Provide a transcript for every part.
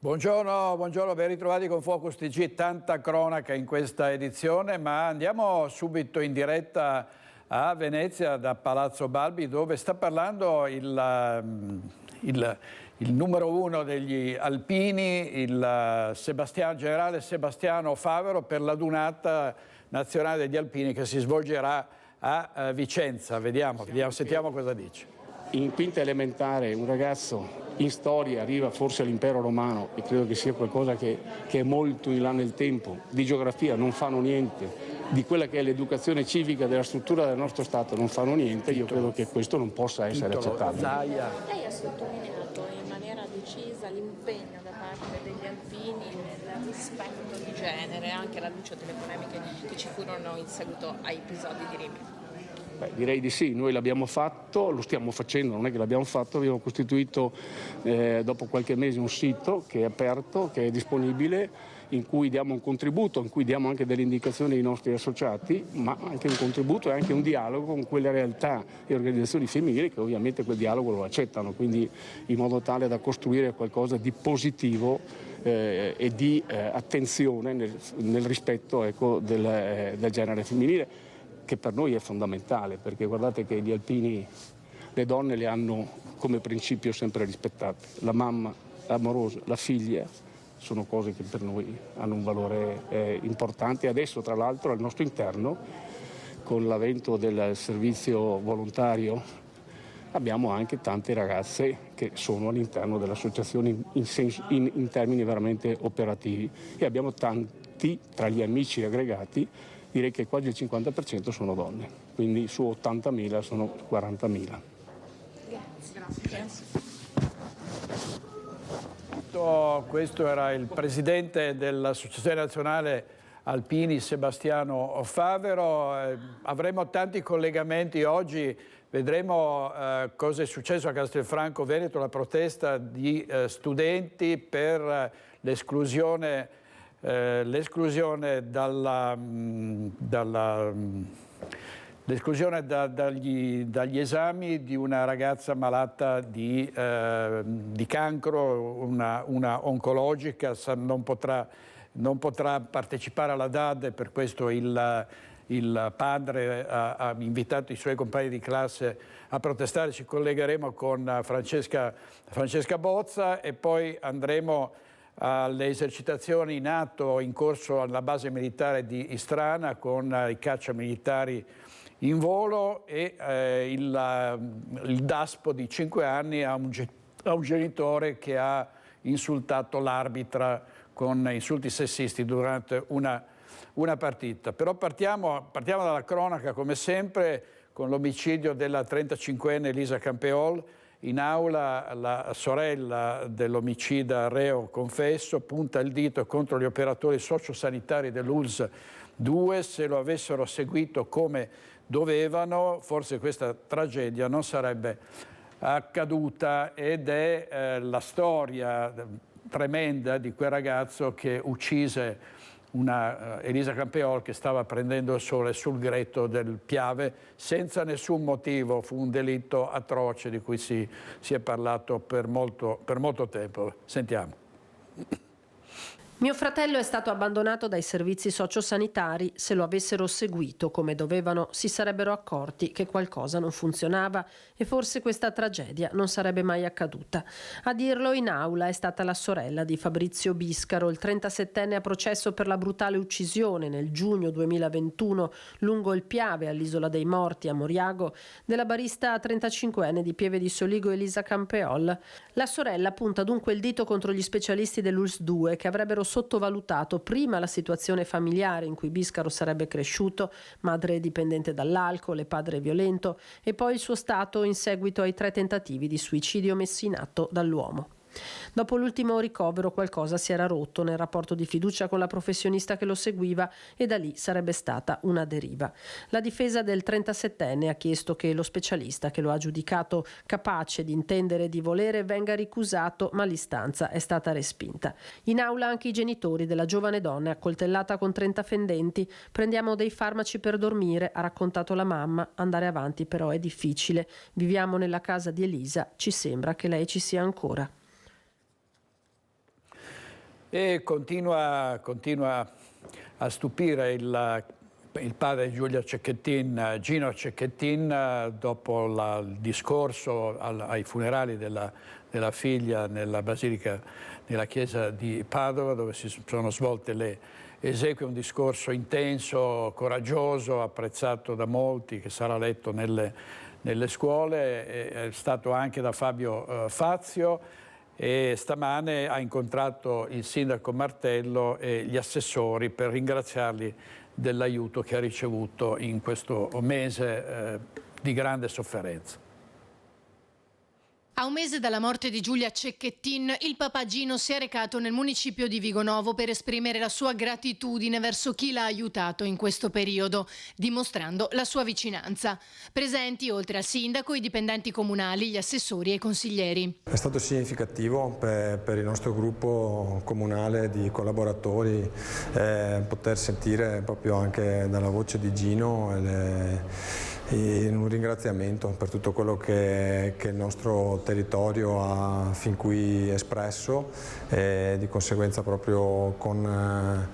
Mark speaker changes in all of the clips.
Speaker 1: Buongiorno, buongiorno, ben ritrovati con Focus TG, tanta cronaca in questa edizione, ma andiamo subito in diretta a Venezia da Palazzo Balbi, dove sta parlando il numero uno degli alpini, il generale Sebastiano Favero, per la Dunata nazionale degli alpini che si svolgerà a Vicenza. Sentiamo cosa dice.
Speaker 2: In quinta elementare un ragazzo in storia arriva forse all'impero romano, e credo che sia qualcosa che è molto in là nel tempo. Di geografia non fanno niente, di quella che è l'educazione civica della struttura del nostro Stato non fanno niente. Io credo che questo non possa essere accettabile.
Speaker 3: Lei ha sottolineato in maniera decisa l'impegno da parte degli alpini nel rispetto di genere, anche alla luce delle polemiche che ci furono in seguito ai episodi di Rimini.
Speaker 2: Direi di sì, noi l'abbiamo fatto, lo stiamo facendo, non è che l'abbiamo fatto, abbiamo costituito dopo qualche mese un sito che è aperto, che è disponibile, in cui diamo un contributo, in cui diamo anche delle indicazioni ai nostri associati, ma anche un contributo e anche un dialogo con quelle realtà e organizzazioni femminili che ovviamente quel dialogo lo accettano, quindi in modo tale da costruire qualcosa di positivo e di attenzione nel rispetto, ecco, del genere femminile, che per noi è fondamentale, perché guardate che gli alpini le donne le hanno come principio sempre rispettate. La mamma, l'amorosa, la figlia sono cose che per noi hanno un valore importante. Adesso tra l'altro al nostro interno, con l'avvento del servizio volontario, abbiamo anche tante ragazze che sono all'interno dell'associazione in termini veramente operativi, e abbiamo tanti tra gli amici aggregati. Direi che quasi il 50% sono donne, quindi su 80.000 sono 40.000.
Speaker 3: Grazie.
Speaker 1: Questo era il presidente dell'Associazione Nazionale Alpini Sebastiano Favero. Avremo tanti collegamenti oggi, vedremo cosa è successo a Castelfranco Veneto, la protesta di studenti per l'esclusione dagli esami di una ragazza malata di cancro, una oncologica. Non potrà partecipare alla DAD, e per questo il padre ha invitato i suoi compagni di classe a protestare. Ci collegheremo con Francesca Bozza e poi andremo alle esercitazioni NATO in corso alla base militare di Istrana, con i cacciamilitari in volo e il daspo di 5 anni a un genitore che ha insultato l'arbitra con insulti sessisti durante una partita. Però partiamo dalla cronaca, come sempre, con l'omicidio della 35enne Elisa Campeol. In aula la sorella dell'omicida reo confesso punta il dito contro gli operatori sociosanitari dell'ULSS 2. Se lo avessero seguito come dovevano, forse questa tragedia non sarebbe accaduta, ed è la storia tremenda di quel ragazzo che uccise Elisa Campeol, che stava prendendo il sole sul Greto del Piave senza nessun motivo. Fu un delitto atroce di cui si è parlato per molto tempo. Sentiamo.
Speaker 4: Mio fratello è stato abbandonato dai servizi sociosanitari. Se lo avessero seguito come dovevano, si sarebbero accorti che qualcosa non funzionava e forse questa tragedia non sarebbe mai accaduta. A dirlo in aula è stata la sorella di Fabrizio Biscaro, il 37enne a processo per la brutale uccisione nel giugno 2021 lungo il Piave, all'Isola dei Morti a Moriago, della barista 35enne di Pieve di Soligo Elisa Campeol. La sorella punta dunque il dito contro gli specialisti dell'ULSS 2, che avrebbero sottovalutato prima la situazione familiare in cui Biscaro sarebbe cresciuto, madre dipendente dall'alcol e padre violento, e poi il suo stato in seguito ai 3 tentativi di suicidio messi in atto dall'uomo. Dopo l'ultimo ricovero qualcosa si era rotto nel rapporto di fiducia con la professionista che lo seguiva, e da lì sarebbe stata una deriva. La difesa del 37enne ha chiesto che lo specialista che lo ha giudicato capace di intendere e di volere venga ricusato, ma l'istanza è stata respinta. In aula anche i genitori della giovane donna accoltellata con 30 fendenti. Prendiamo dei farmaci per dormire, ha raccontato la mamma. Andare avanti però è difficile. Viviamo nella casa di Elisa, ci sembra che lei ci sia ancora.
Speaker 1: E continua a stupire il padre di Giulia Cecchettin, Gino Cecchettin, dopo il discorso ai funerali della figlia nella basilica, nella chiesa di Padova, dove si sono svolte le esequie, un discorso intenso, coraggioso, apprezzato da molti, che sarà letto nelle scuole, è stato anche da Fabio Fazio, e stamane ha incontrato il sindaco Martello e gli assessori per ringraziarli dell'aiuto che ha ricevuto in questo mese di grande sofferenza.
Speaker 5: A un mese dalla morte di Giulia Cecchettin, il Papa Gino si è recato nel municipio di Vigonovo per esprimere la sua gratitudine verso chi l'ha aiutato in questo periodo, dimostrando la sua vicinanza. Presenti, oltre al sindaco, i dipendenti comunali, gli assessori e i consiglieri.
Speaker 6: È stato significativo per il nostro gruppo comunale di collaboratori poter sentire proprio anche dalla voce di Gino un ringraziamento per tutto quello che il nostro territorio ha fin qui espresso, e di conseguenza proprio con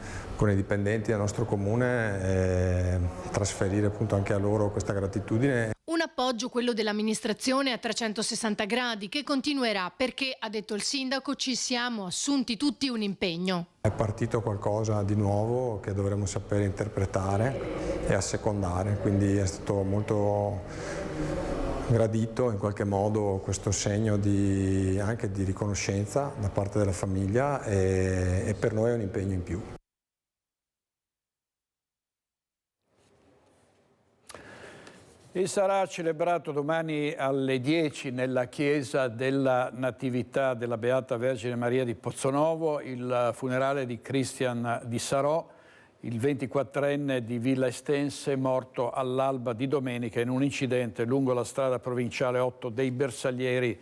Speaker 6: i dipendenti del nostro comune trasferire appunto anche a loro questa gratitudine.
Speaker 5: Un appoggio, quello dell'amministrazione, a 360 gradi, che continuerà perché, ha detto il sindaco, ci siamo assunti tutti un impegno.
Speaker 6: È partito qualcosa di nuovo che dovremo sapere interpretare e assecondare, quindi è stato molto gradito in qualche modo questo segno anche di riconoscenza da parte della famiglia, e per noi è un impegno in più.
Speaker 1: E sarà celebrato domani alle 10 nella chiesa della Natività della Beata Vergine Maria di Pozzonovo il funerale di Christian Di Sarò, il 24enne di Villa Estense, morto all'alba di domenica in un incidente lungo la strada provinciale 8 dei Bersaglieri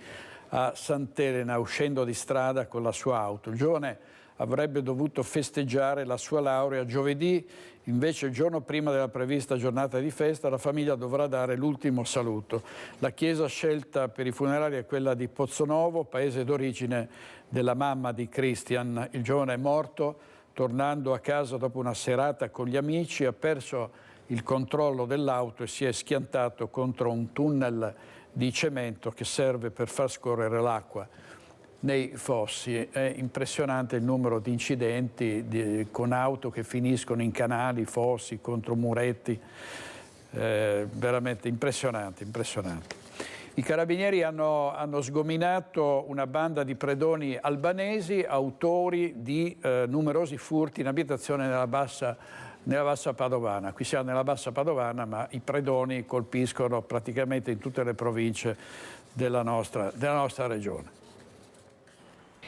Speaker 1: a Sant'Elena, uscendo di strada con la sua auto. Il giovane avrebbe dovuto festeggiare la sua laurea giovedì, invece il giorno prima della prevista giornata di festa la famiglia dovrà dare l'ultimo saluto. La chiesa scelta per i funerali è quella di Pozzonovo, paese d'origine della mamma di Christian. Il giovane è morto tornando a casa dopo una serata con gli amici, ha perso il controllo dell'auto e si è schiantato contro un tunnel di cemento che serve per far scorrere l'acqua nei fossi. È impressionante il numero di incidenti con auto che finiscono in canali, fossi, contro muretti, veramente impressionante. I carabinieri hanno sgominato una banda di predoni albanesi, autori di numerosi furti in abitazione nella bassa padovana. Qui siamo nella bassa padovana, ma i predoni colpiscono praticamente in tutte le province della nostra regione.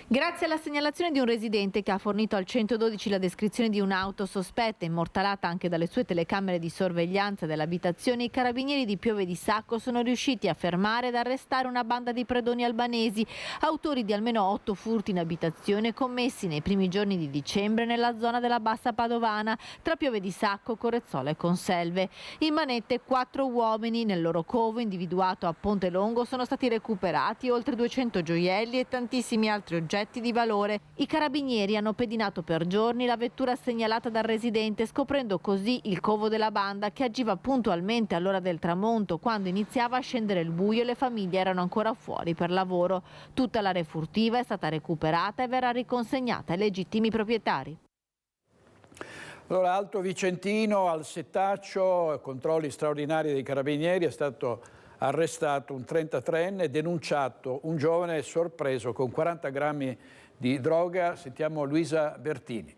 Speaker 7: Grazie alla segnalazione di un residente che ha fornito al 112 la descrizione di un'auto sospetta, immortalata anche dalle sue telecamere di sorveglianza dell'abitazione, i carabinieri di Piove di Sacco sono riusciti a fermare ed arrestare una banda di predoni albanesi, autori di almeno 8 furti in abitazione commessi nei primi giorni di dicembre nella zona della Bassa Padovana, tra Piove di Sacco, Correzzolo e Conselve. In manette 4 uomini, nel loro covo individuato a Ponte Longo sono stati recuperati oltre 200 gioielli e tantissimi altri oggetti di valore. I carabinieri hanno pedinato per giorni la vettura segnalata dal residente, scoprendo così il covo della banda che agiva puntualmente all'ora del tramonto, quando iniziava a scendere il buio e le famiglie erano ancora fuori per lavoro. Tutta l'area furtiva è stata recuperata e verrà riconsegnata ai legittimi proprietari.
Speaker 1: Allora, Alto Vicentino, al Setaccio, controlli straordinari dei carabinieri, è stato arrestato un 33enne, denunciato un giovane sorpreso con 40 grammi di droga. Sentiamo Luisa Bertini.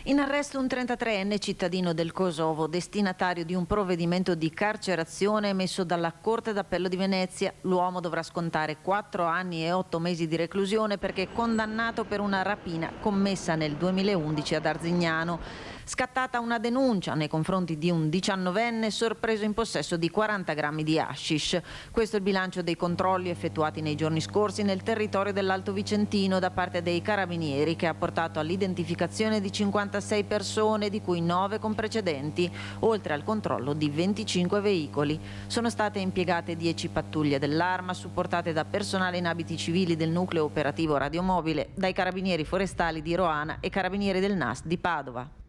Speaker 8: In arresto un 33enne cittadino del Kosovo, destinatario di un provvedimento di carcerazione emesso dalla Corte d'Appello di Venezia. L'uomo dovrà scontare 4 anni e 8 mesi di reclusione perché condannato per una rapina commessa nel 2011 ad Arzignano. Scattata una denuncia nei confronti di un 19enne sorpreso in possesso di 40 grammi di hashish. Questo è il bilancio dei controlli effettuati nei giorni scorsi nel territorio dell'Alto Vicentino da parte dei carabinieri, che ha portato all'identificazione di 56 persone, di cui 9 con precedenti, oltre al controllo di 25 veicoli. Sono state impiegate 10 pattuglie dell'Arma, supportate da personale in abiti civili del nucleo operativo radiomobile, dai carabinieri forestali di Roana e carabinieri del NAS di Padova.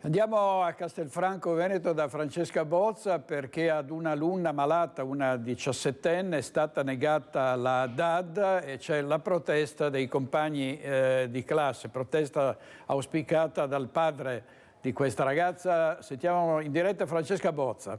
Speaker 1: Andiamo a Castelfranco Veneto da Francesca Bozza, perché ad un'alunna malata, una 17enne, è stata negata la DAD e c'è la protesta dei compagni di classe, protesta auspicata dal padre di questa ragazza. Sentiamo in diretta Francesca Bozza.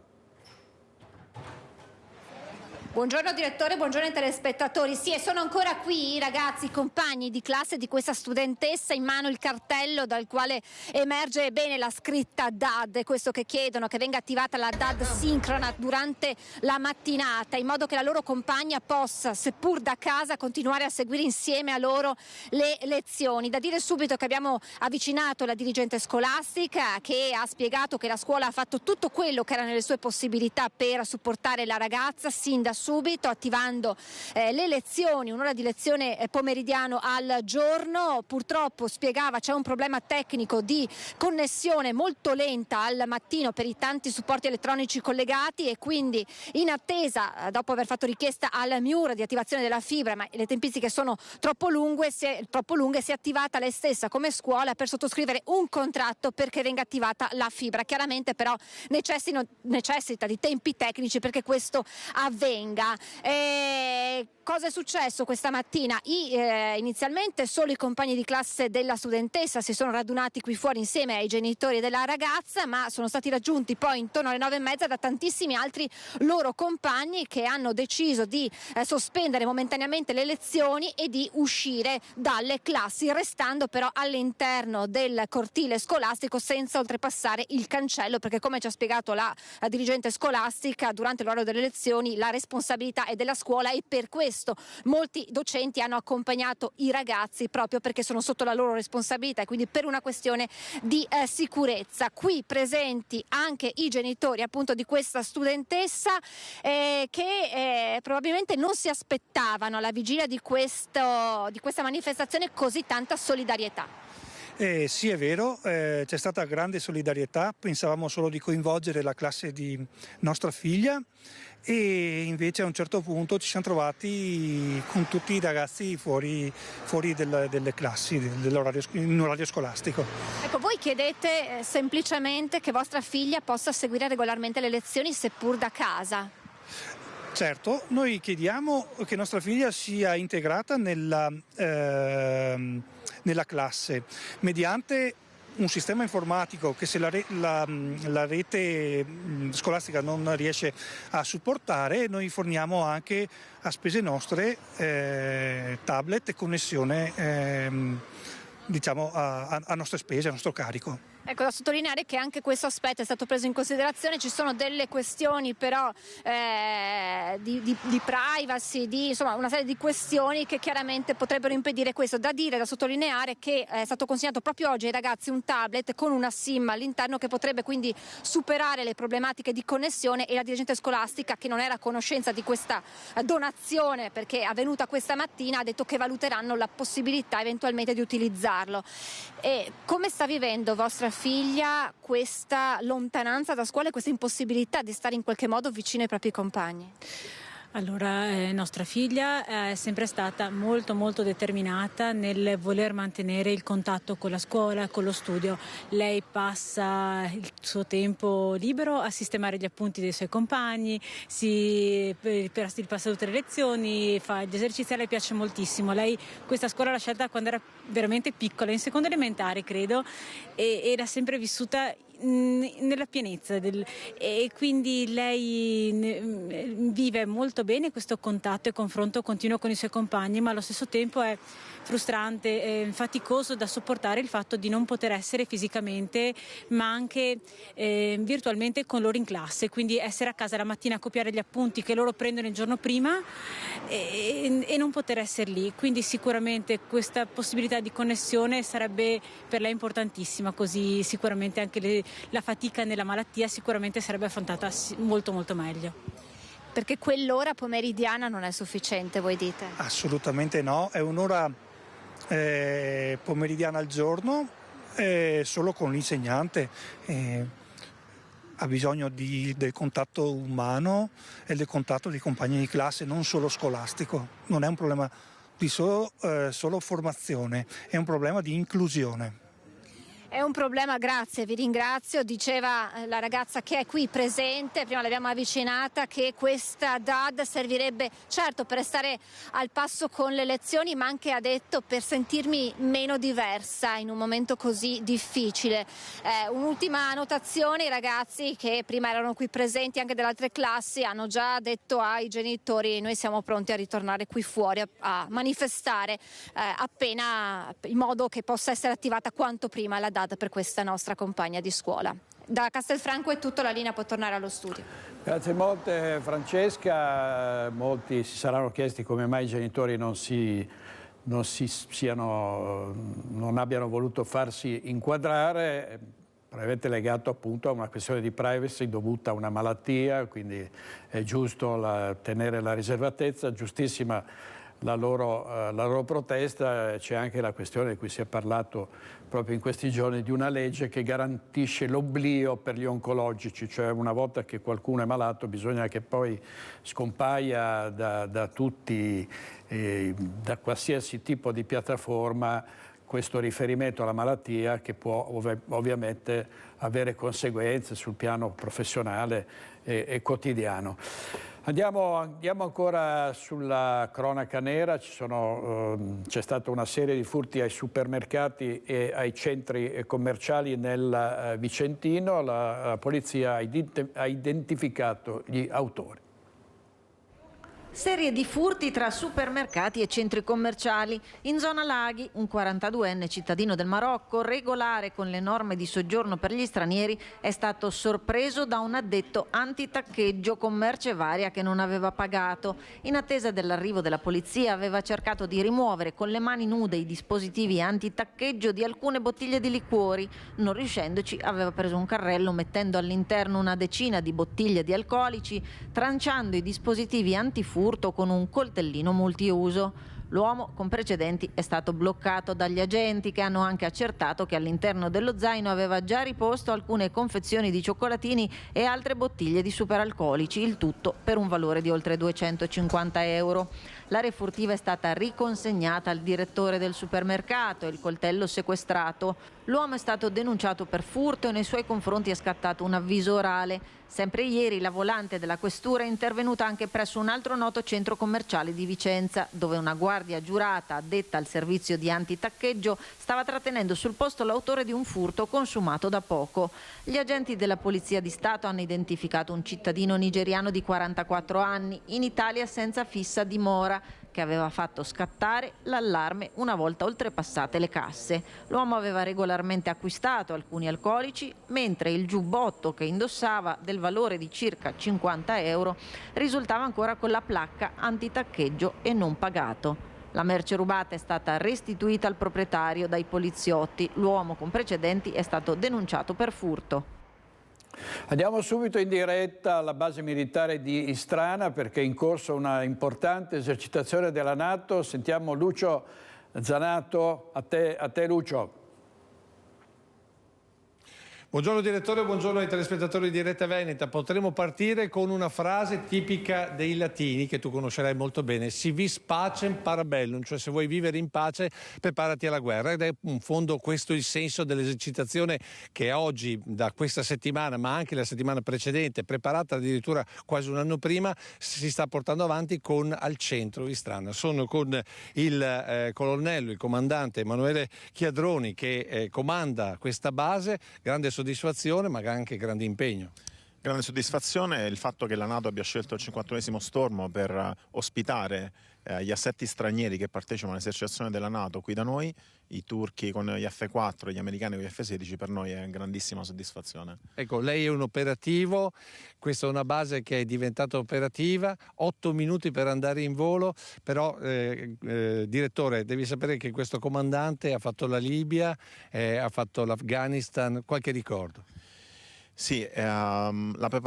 Speaker 9: Buongiorno direttore, buongiorno ai telespettatori. Sì, e sono ancora qui i ragazzi, i compagni di classe di questa studentessa, in mano il cartello dal quale emerge bene la scritta DAD, è questo che chiedono, che venga attivata la DAD sincrona durante la mattinata, in modo che la loro compagna possa, seppur da casa, continuare a seguire insieme a loro le lezioni. Da dire subito che abbiamo avvicinato la dirigente scolastica, che ha spiegato che la scuola ha fatto tutto quello che era nelle sue possibilità per supportare la ragazza sin da subito, attivando le lezioni, un'ora di lezione pomeridiano al giorno. Purtroppo, spiegava, c'è un problema tecnico di connessione molto lenta al mattino per i tanti supporti elettronici collegati, e quindi in attesa, dopo aver fatto richiesta al MIUR di attivazione della fibra, ma le tempistiche sono troppo lunghe, si è attivata lei stessa come scuola per sottoscrivere un contratto perché venga attivata la fibra. Chiaramente però necessita di tempi tecnici perché questo avvenga. Cosa è successo questa mattina? Inizialmente solo i compagni di classe della studentessa si sono radunati qui fuori insieme ai genitori della ragazza, ma sono stati raggiunti poi intorno alle 9:30 da tantissimi altri loro compagni, che hanno deciso di sospendere momentaneamente le lezioni e di uscire dalle classi, restando però all'interno del cortile scolastico senza oltrepassare il cancello, perché, come ci ha spiegato la dirigente scolastica, durante l'orario delle lezioni la responsabilità è della scuola, e per questo molti docenti hanno accompagnato i ragazzi proprio perché sono sotto la loro responsabilità, e quindi per una questione di sicurezza. Qui presenti anche i genitori appunto di questa studentessa, che probabilmente non si aspettavano alla vigilia di questa manifestazione così tanta solidarietà.
Speaker 10: Sì, è vero, c'è stata grande solidarietà, pensavamo solo di coinvolgere la classe di nostra figlia, e invece a un certo punto ci siamo trovati con tutti i ragazzi fuori delle classi, in orario scolastico. Ecco,
Speaker 9: voi chiedete semplicemente che vostra figlia possa seguire regolarmente le lezioni seppur da casa.
Speaker 10: Certo, noi chiediamo che nostra figlia sia integrata nella classe mediante un sistema informatico che, se la rete scolastica non riesce a supportare, noi forniamo anche a spese nostre tablet e connessione a nostre spese, a nostro carico.
Speaker 9: Ecco, da sottolineare che anche questo aspetto è stato preso in considerazione. Ci sono delle questioni però di privacy, insomma una serie di questioni che chiaramente potrebbero impedire questo. Da sottolineare che è stato consegnato proprio oggi ai ragazzi un tablet con una SIM all'interno, che potrebbe quindi superare le problematiche di connessione, e la dirigente scolastica, che non era a conoscenza di questa donazione perché è avvenuta questa mattina, ha detto che valuteranno la possibilità eventualmente di utilizzarlo. E come sta vivendo vostra figlia questa lontananza da scuola e questa impossibilità di stare in qualche modo vicino ai propri compagni?
Speaker 11: Allora, nostra figlia è sempre stata molto molto determinata nel voler mantenere il contatto con la scuola, con lo studio. Lei passa il suo tempo libero a sistemare gli appunti dei suoi compagni, passa tutte le lezioni, fa gli esercizi, a lei piace moltissimo. Lei questa scuola l'ha scelta quando era veramente piccola, in seconda elementare credo, e l'ha sempre vissuta nella pienezza e quindi lei vive molto bene questo contatto e confronto continuo con i suoi compagni, ma allo stesso tempo è frustrante, faticoso da sopportare il fatto di non poter essere fisicamente ma anche virtualmente con loro in classe, quindi essere a casa la mattina a copiare gli appunti che loro prendono il giorno prima e non poter essere lì. Quindi sicuramente questa possibilità di connessione sarebbe per lei importantissima, così sicuramente anche la fatica nella malattia sicuramente sarebbe affrontata molto molto meglio.
Speaker 9: Perché quell'ora pomeridiana non è sufficiente, voi dite?
Speaker 10: Assolutamente no, è un'ora pomeridiana al giorno solo con l'insegnante. Ha bisogno del contatto umano e del contatto dei compagni di classe, non solo scolastico. Non è un problema di solo formazione, è un problema di inclusione.
Speaker 9: È un problema, grazie, vi ringrazio. Diceva la ragazza che è qui presente, prima l'abbiamo avvicinata, che questa DAD servirebbe certo per stare al passo con le lezioni, ma anche, ha detto, per sentirmi meno diversa in un momento così difficile. Un'ultima notazione: i ragazzi che prima erano qui presenti anche delle altre classi hanno già detto ai genitori: noi siamo pronti a ritornare qui fuori a manifestare appena, in modo che possa essere attivata quanto prima la DAD per questa nostra compagna di scuola. Da Castelfranco è tutto, la linea può tornare allo studio.
Speaker 1: Grazie molte Francesca. Molti si saranno chiesti come mai i genitori non abbiano voluto farsi inquadrare, probabilmente legato appunto a una questione di privacy dovuta a una malattia, quindi è giusto tenere la riservatezza, giustissima la loro protesta. C'è anche la questione di cui si è parlato proprio in questi giorni, di una legge che garantisce l'oblio per gli oncologici, cioè una volta che qualcuno è malato bisogna che poi scompaia da tutti, da qualsiasi tipo di piattaforma, questo riferimento alla malattia, che può ovviamente avere conseguenze sul piano professionale e quotidiano. Andiamo ancora sulla cronaca nera. C'è stata una serie di furti ai supermercati e ai centri commerciali nel Vicentino. La polizia ha identificato gli autori.
Speaker 8: Serie di furti tra supermercati e centri commerciali. In zona Laghi, un 42enne cittadino del Marocco, regolare con le norme di soggiorno per gli stranieri, è stato sorpreso da un addetto antitaccheggio con merce varia che non aveva pagato. In attesa dell'arrivo della polizia aveva cercato di rimuovere con le mani nude i dispositivi antitaccheggio di alcune bottiglie di liquori. Non riuscendoci, aveva preso un carrello mettendo all'interno una decina di bottiglie di alcolici, tranciando i dispositivi antifurto con un coltellino multiuso. L'uomo con precedenti è stato bloccato dagli agenti, che hanno anche accertato che all'interno dello zaino aveva già riposto alcune confezioni di cioccolatini e altre bottiglie di superalcolici, il tutto per un valore di oltre 250 euro. L'area furtiva è stata riconsegnata al direttore del supermercato e il coltello sequestrato. L'uomo è stato denunciato per furto e nei suoi confronti è scattato un avviso orale. Sempre ieri la volante della questura è intervenuta anche presso un altro noto centro commerciale di Vicenza, dove una guardia giurata addetta al servizio di antitaccheggio stava trattenendo sul posto l'autore di un furto consumato da poco. Gli agenti della Polizia di Stato hanno identificato un cittadino nigeriano di 44 anni, in Italia senza fissa dimora, che aveva fatto scattare l'allarme una volta oltrepassate le casse. L'uomo aveva regolarmente acquistato alcuni alcolici, mentre il giubbotto che indossava, del valore di circa 50 euro, risultava ancora con la placca antitaccheggio e non pagato. La merce rubata è stata restituita al proprietario dai poliziotti. L'uomo con precedenti è stato denunciato per furto.
Speaker 1: Andiamo subito in diretta alla base militare di Istrana, perché è in corso una importante esercitazione della NATO. Sentiamo Lucio Zanato. A te Lucio.
Speaker 12: Buongiorno direttore, buongiorno ai telespettatori di Rete Veneta. Potremo partire con una frase tipica dei latini che tu conoscerai molto bene: si vis pacem parabellum, cioè se vuoi vivere in pace preparati alla guerra, ed è in fondo questo il senso dell'esercitazione che oggi, da questa settimana ma anche la settimana precedente, preparata addirittura quasi un anno prima, si sta portando avanti con al centro Istrana. Sono con il colonnello, il comandante Emanuele Chiadroni, che comanda questa base. Grande soddisfazione ma anche grande impegno.
Speaker 13: Grande soddisfazione il fatto che la NATO abbia scelto il 51esimo Stormo per ospitare gli assetti stranieri che partecipano all'esercitazione della NATO qui da noi, i turchi con gli F4 e gli americani con gli F16, per noi è grandissima soddisfazione.
Speaker 12: Ecco, lei è un operativo, questa è una base che è diventata operativa, 8 minuti per andare in volo, però direttore, devi sapere che questo comandante ha fatto la Libia, ha fatto l'Afghanistan, qualche ricordo?
Speaker 13: Sì, la nostra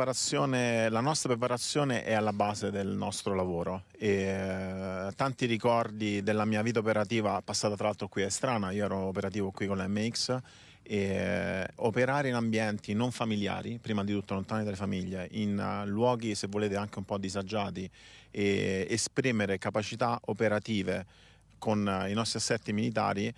Speaker 13: preparazione è alla base del nostro lavoro e tanti ricordi della mia vita operativa passata tra l'altro qui a Estrana. Io ero operativo qui con la MX e operare in ambienti non familiari, prima di tutto lontani dalle famiglie, in luoghi se volete anche un po' disagiati e esprimere capacità operative con i nostri assetti militari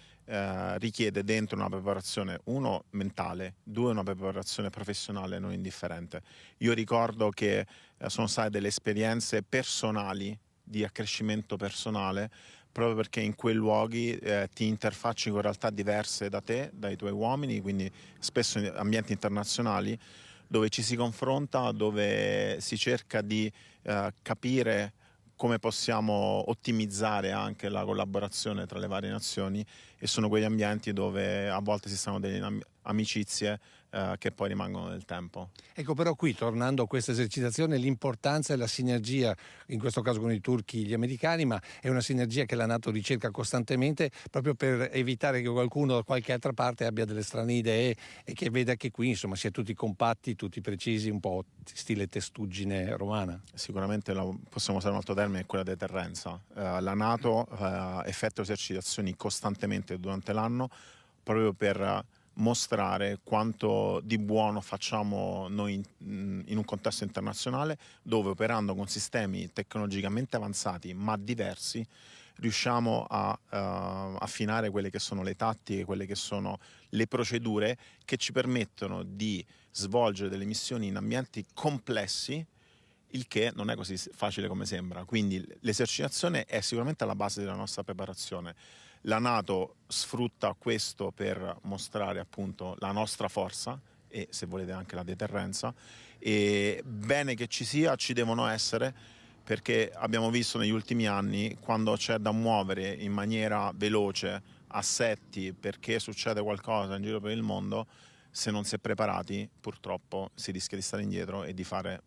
Speaker 13: richiede dentro una preparazione, uno, mentale, due, una preparazione professionale non indifferente. Io ricordo che sono state delle esperienze personali, di accrescimento personale, proprio perché in quei luoghi ti interfacci con realtà diverse da te, dai tuoi uomini, quindi spesso in ambienti internazionali, dove ci si confronta, dove si cerca di capire come possiamo ottimizzare anche la collaborazione tra le varie nazioni, e sono quegli ambienti dove a volte si stanno delle amicizie che poi rimangono nel tempo.
Speaker 12: Ecco, però qui, tornando a questa esercitazione, l'importanza è la sinergia, in questo caso con i turchi e gli americani, ma è una sinergia che la NATO ricerca costantemente proprio per evitare che qualcuno da qualche altra parte abbia delle strane idee e che veda che qui insomma si è tutti compatti, tutti precisi, un po' stile testuggine romana.
Speaker 13: Sicuramente possiamo usare un altro termine, è quella deterrenza. La NATO effettua esercitazioni costantemente durante l'anno proprio per mostrare quanto di buono facciamo noi in un contesto internazionale, dove operando con sistemi tecnologicamente avanzati ma diversi riusciamo a affinare quelle che sono le tattiche, quelle che sono le procedure che ci permettono di svolgere delle missioni in ambienti complessi, il che non è così facile come sembra. Quindi l'esercitazione è sicuramente alla base della nostra preparazione. La NATO sfrutta questo per mostrare appunto la nostra forza e, se volete, anche la deterrenza, e bene che ci sia, ci devono essere, perché abbiamo visto negli ultimi anni, quando c'è da muovere in maniera veloce assetti perché succede qualcosa in giro per il mondo, se non si è preparati purtroppo si rischia di stare indietro e di fare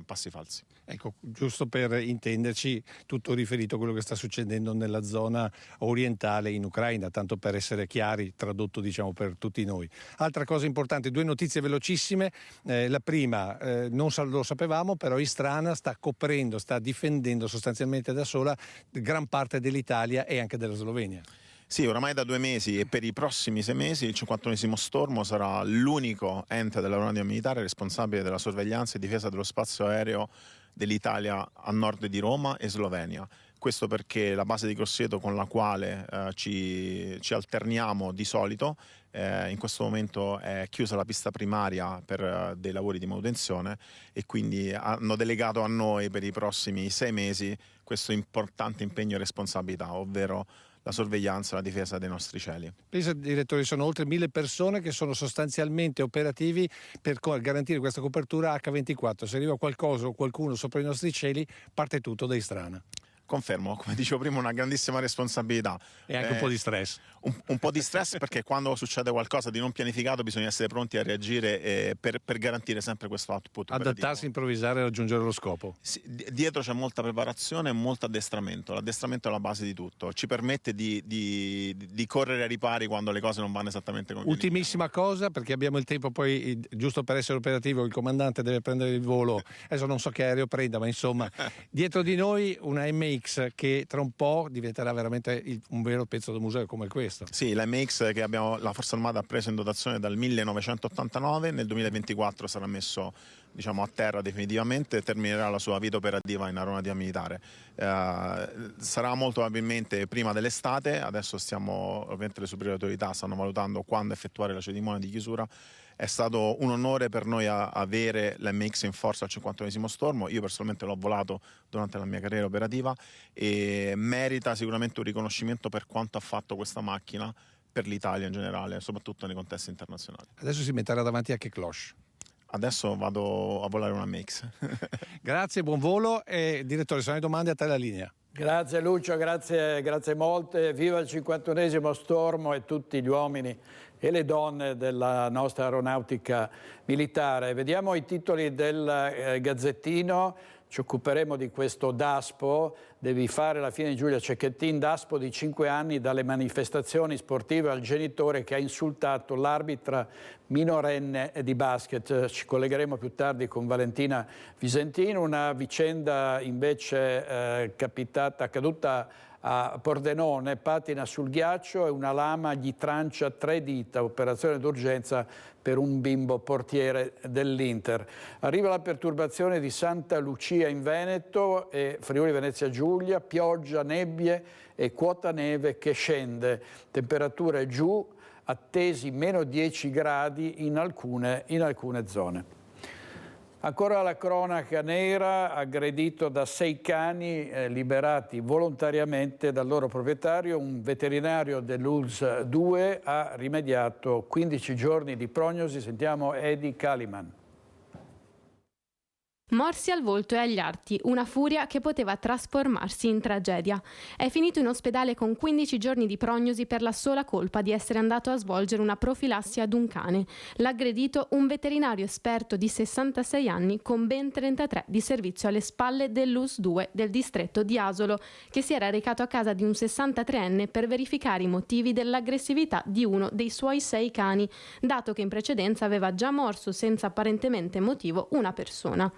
Speaker 13: passi falsi.
Speaker 12: Ecco, giusto per intenderci, tutto riferito a quello che sta succedendo nella zona orientale in Ucraina, tanto per essere chiari, tradotto diciamo per tutti noi. Altra cosa importante, due notizie velocissime. La prima, non lo sapevamo, però Istrana sta coprendo, sta difendendo sostanzialmente da sola gran parte dell'Italia e anche della Slovenia.
Speaker 13: Sì, oramai da 2 mesi e per i prossimi 6 mesi il 51esimo Stormo sarà l'unico ente dell'aeronautica militare responsabile della sorveglianza e difesa dello spazio aereo dell'Italia a nord di Roma e Slovenia. Questo perché la base di Grosseto, con la quale ci alterniamo di solito, in questo momento è chiusa la pista primaria per dei lavori di manutenzione, e quindi hanno delegato a noi per i prossimi 6 mesi questo importante impegno e responsabilità, ovvero la sorveglianza e la difesa dei nostri cieli.
Speaker 12: Pensa, direttore, sono oltre 1000 persone che sono sostanzialmente operativi per garantire questa copertura H24. Se arriva qualcosa o qualcuno sopra i nostri cieli, parte tutto da Istrana.
Speaker 13: Confermo, come dicevo prima, una grandissima responsabilità.
Speaker 12: E anche un po' di stress.
Speaker 13: Un po' di stress perché quando succede qualcosa di non pianificato bisogna essere pronti a reagire per garantire sempre questo output operativo.
Speaker 12: Adattarsi, improvvisare e raggiungere lo scopo.
Speaker 13: Sì, dietro c'è molta preparazione e molto addestramento. L'addestramento è la base di tutto. Ci permette di correre ai ripari quando le cose non vanno esattamente come
Speaker 12: Ultimissima cosa, perché abbiamo il tempo poi, giusto per essere operativo, il comandante deve prendere il volo. Adesso non so che aereo prenda, ma insomma, dietro di noi una MX che tra un po' diventerà veramente un vero pezzo da museo come questo.
Speaker 13: Sì, la MX che la Forza Armata ha preso in dotazione dal 1989, nel 2024 sarà messo a terra definitivamente e terminerà la sua vita operativa in aeronautica militare. Sarà molto probabilmente prima dell'estate. Adesso ovviamente le superiori autorità stanno valutando quando effettuare la cerimonia di chiusura. È stato un onore per noi avere l'MX in forza al 51esimo Stormo. Io personalmente l'ho volato durante la mia carriera operativa e merita sicuramente un riconoscimento per quanto ha fatto questa macchina per l'Italia in generale, soprattutto nei contesti internazionali.
Speaker 12: Adesso si metterà davanti a che cloche.
Speaker 13: adesso vado a volare una Mix.
Speaker 12: Grazie, buon volo e direttore, se non hai domande a te la linea.
Speaker 1: Grazie Lucio, grazie molte. Viva il 51esimo Stormo e tutti gli uomini e le donne della nostra aeronautica militare. Vediamo i titoli del Gazzettino. Ci occuperemo di questo DASPO, devi fare la fine di Giulia Cecchettin, DASPO di 5 anni dalle manifestazioni sportive al genitore che ha insultato l'arbitra minorenne di basket. Ci collegheremo più tardi con Valentina Visentino, una vicenda invece accaduta a Pordenone, patina sul ghiaccio e una lama gli trancia 3 dita, operazione d'urgenza per un bimbo portiere dell'Inter. Arriva la perturbazione di Santa Lucia in Veneto e Friuli Venezia Giulia, pioggia, nebbie e quota neve che scende, temperature giù, attesi meno 10 gradi in alcune zone. Ancora la cronaca nera, aggredito da 6 cani liberati volontariamente dal loro proprietario, un veterinario dell'ULSS 2 ha rimediato 15 giorni di prognosi. Sentiamo Edi Kaliman.
Speaker 14: Morsi al volto e agli arti, una furia che poteva trasformarsi in tragedia. È finito in ospedale con 15 giorni di prognosi per la sola colpa di essere andato a svolgere una profilassi ad un cane. L'aggredito, un veterinario esperto di 66 anni con ben 33 di servizio alle spalle dell'ULSS 2 del distretto di Asolo, che si era recato a casa di un 63enne per verificare i motivi dell'aggressività di uno dei suoi 6 cani, dato che in precedenza aveva già morso senza apparentemente motivo una persona.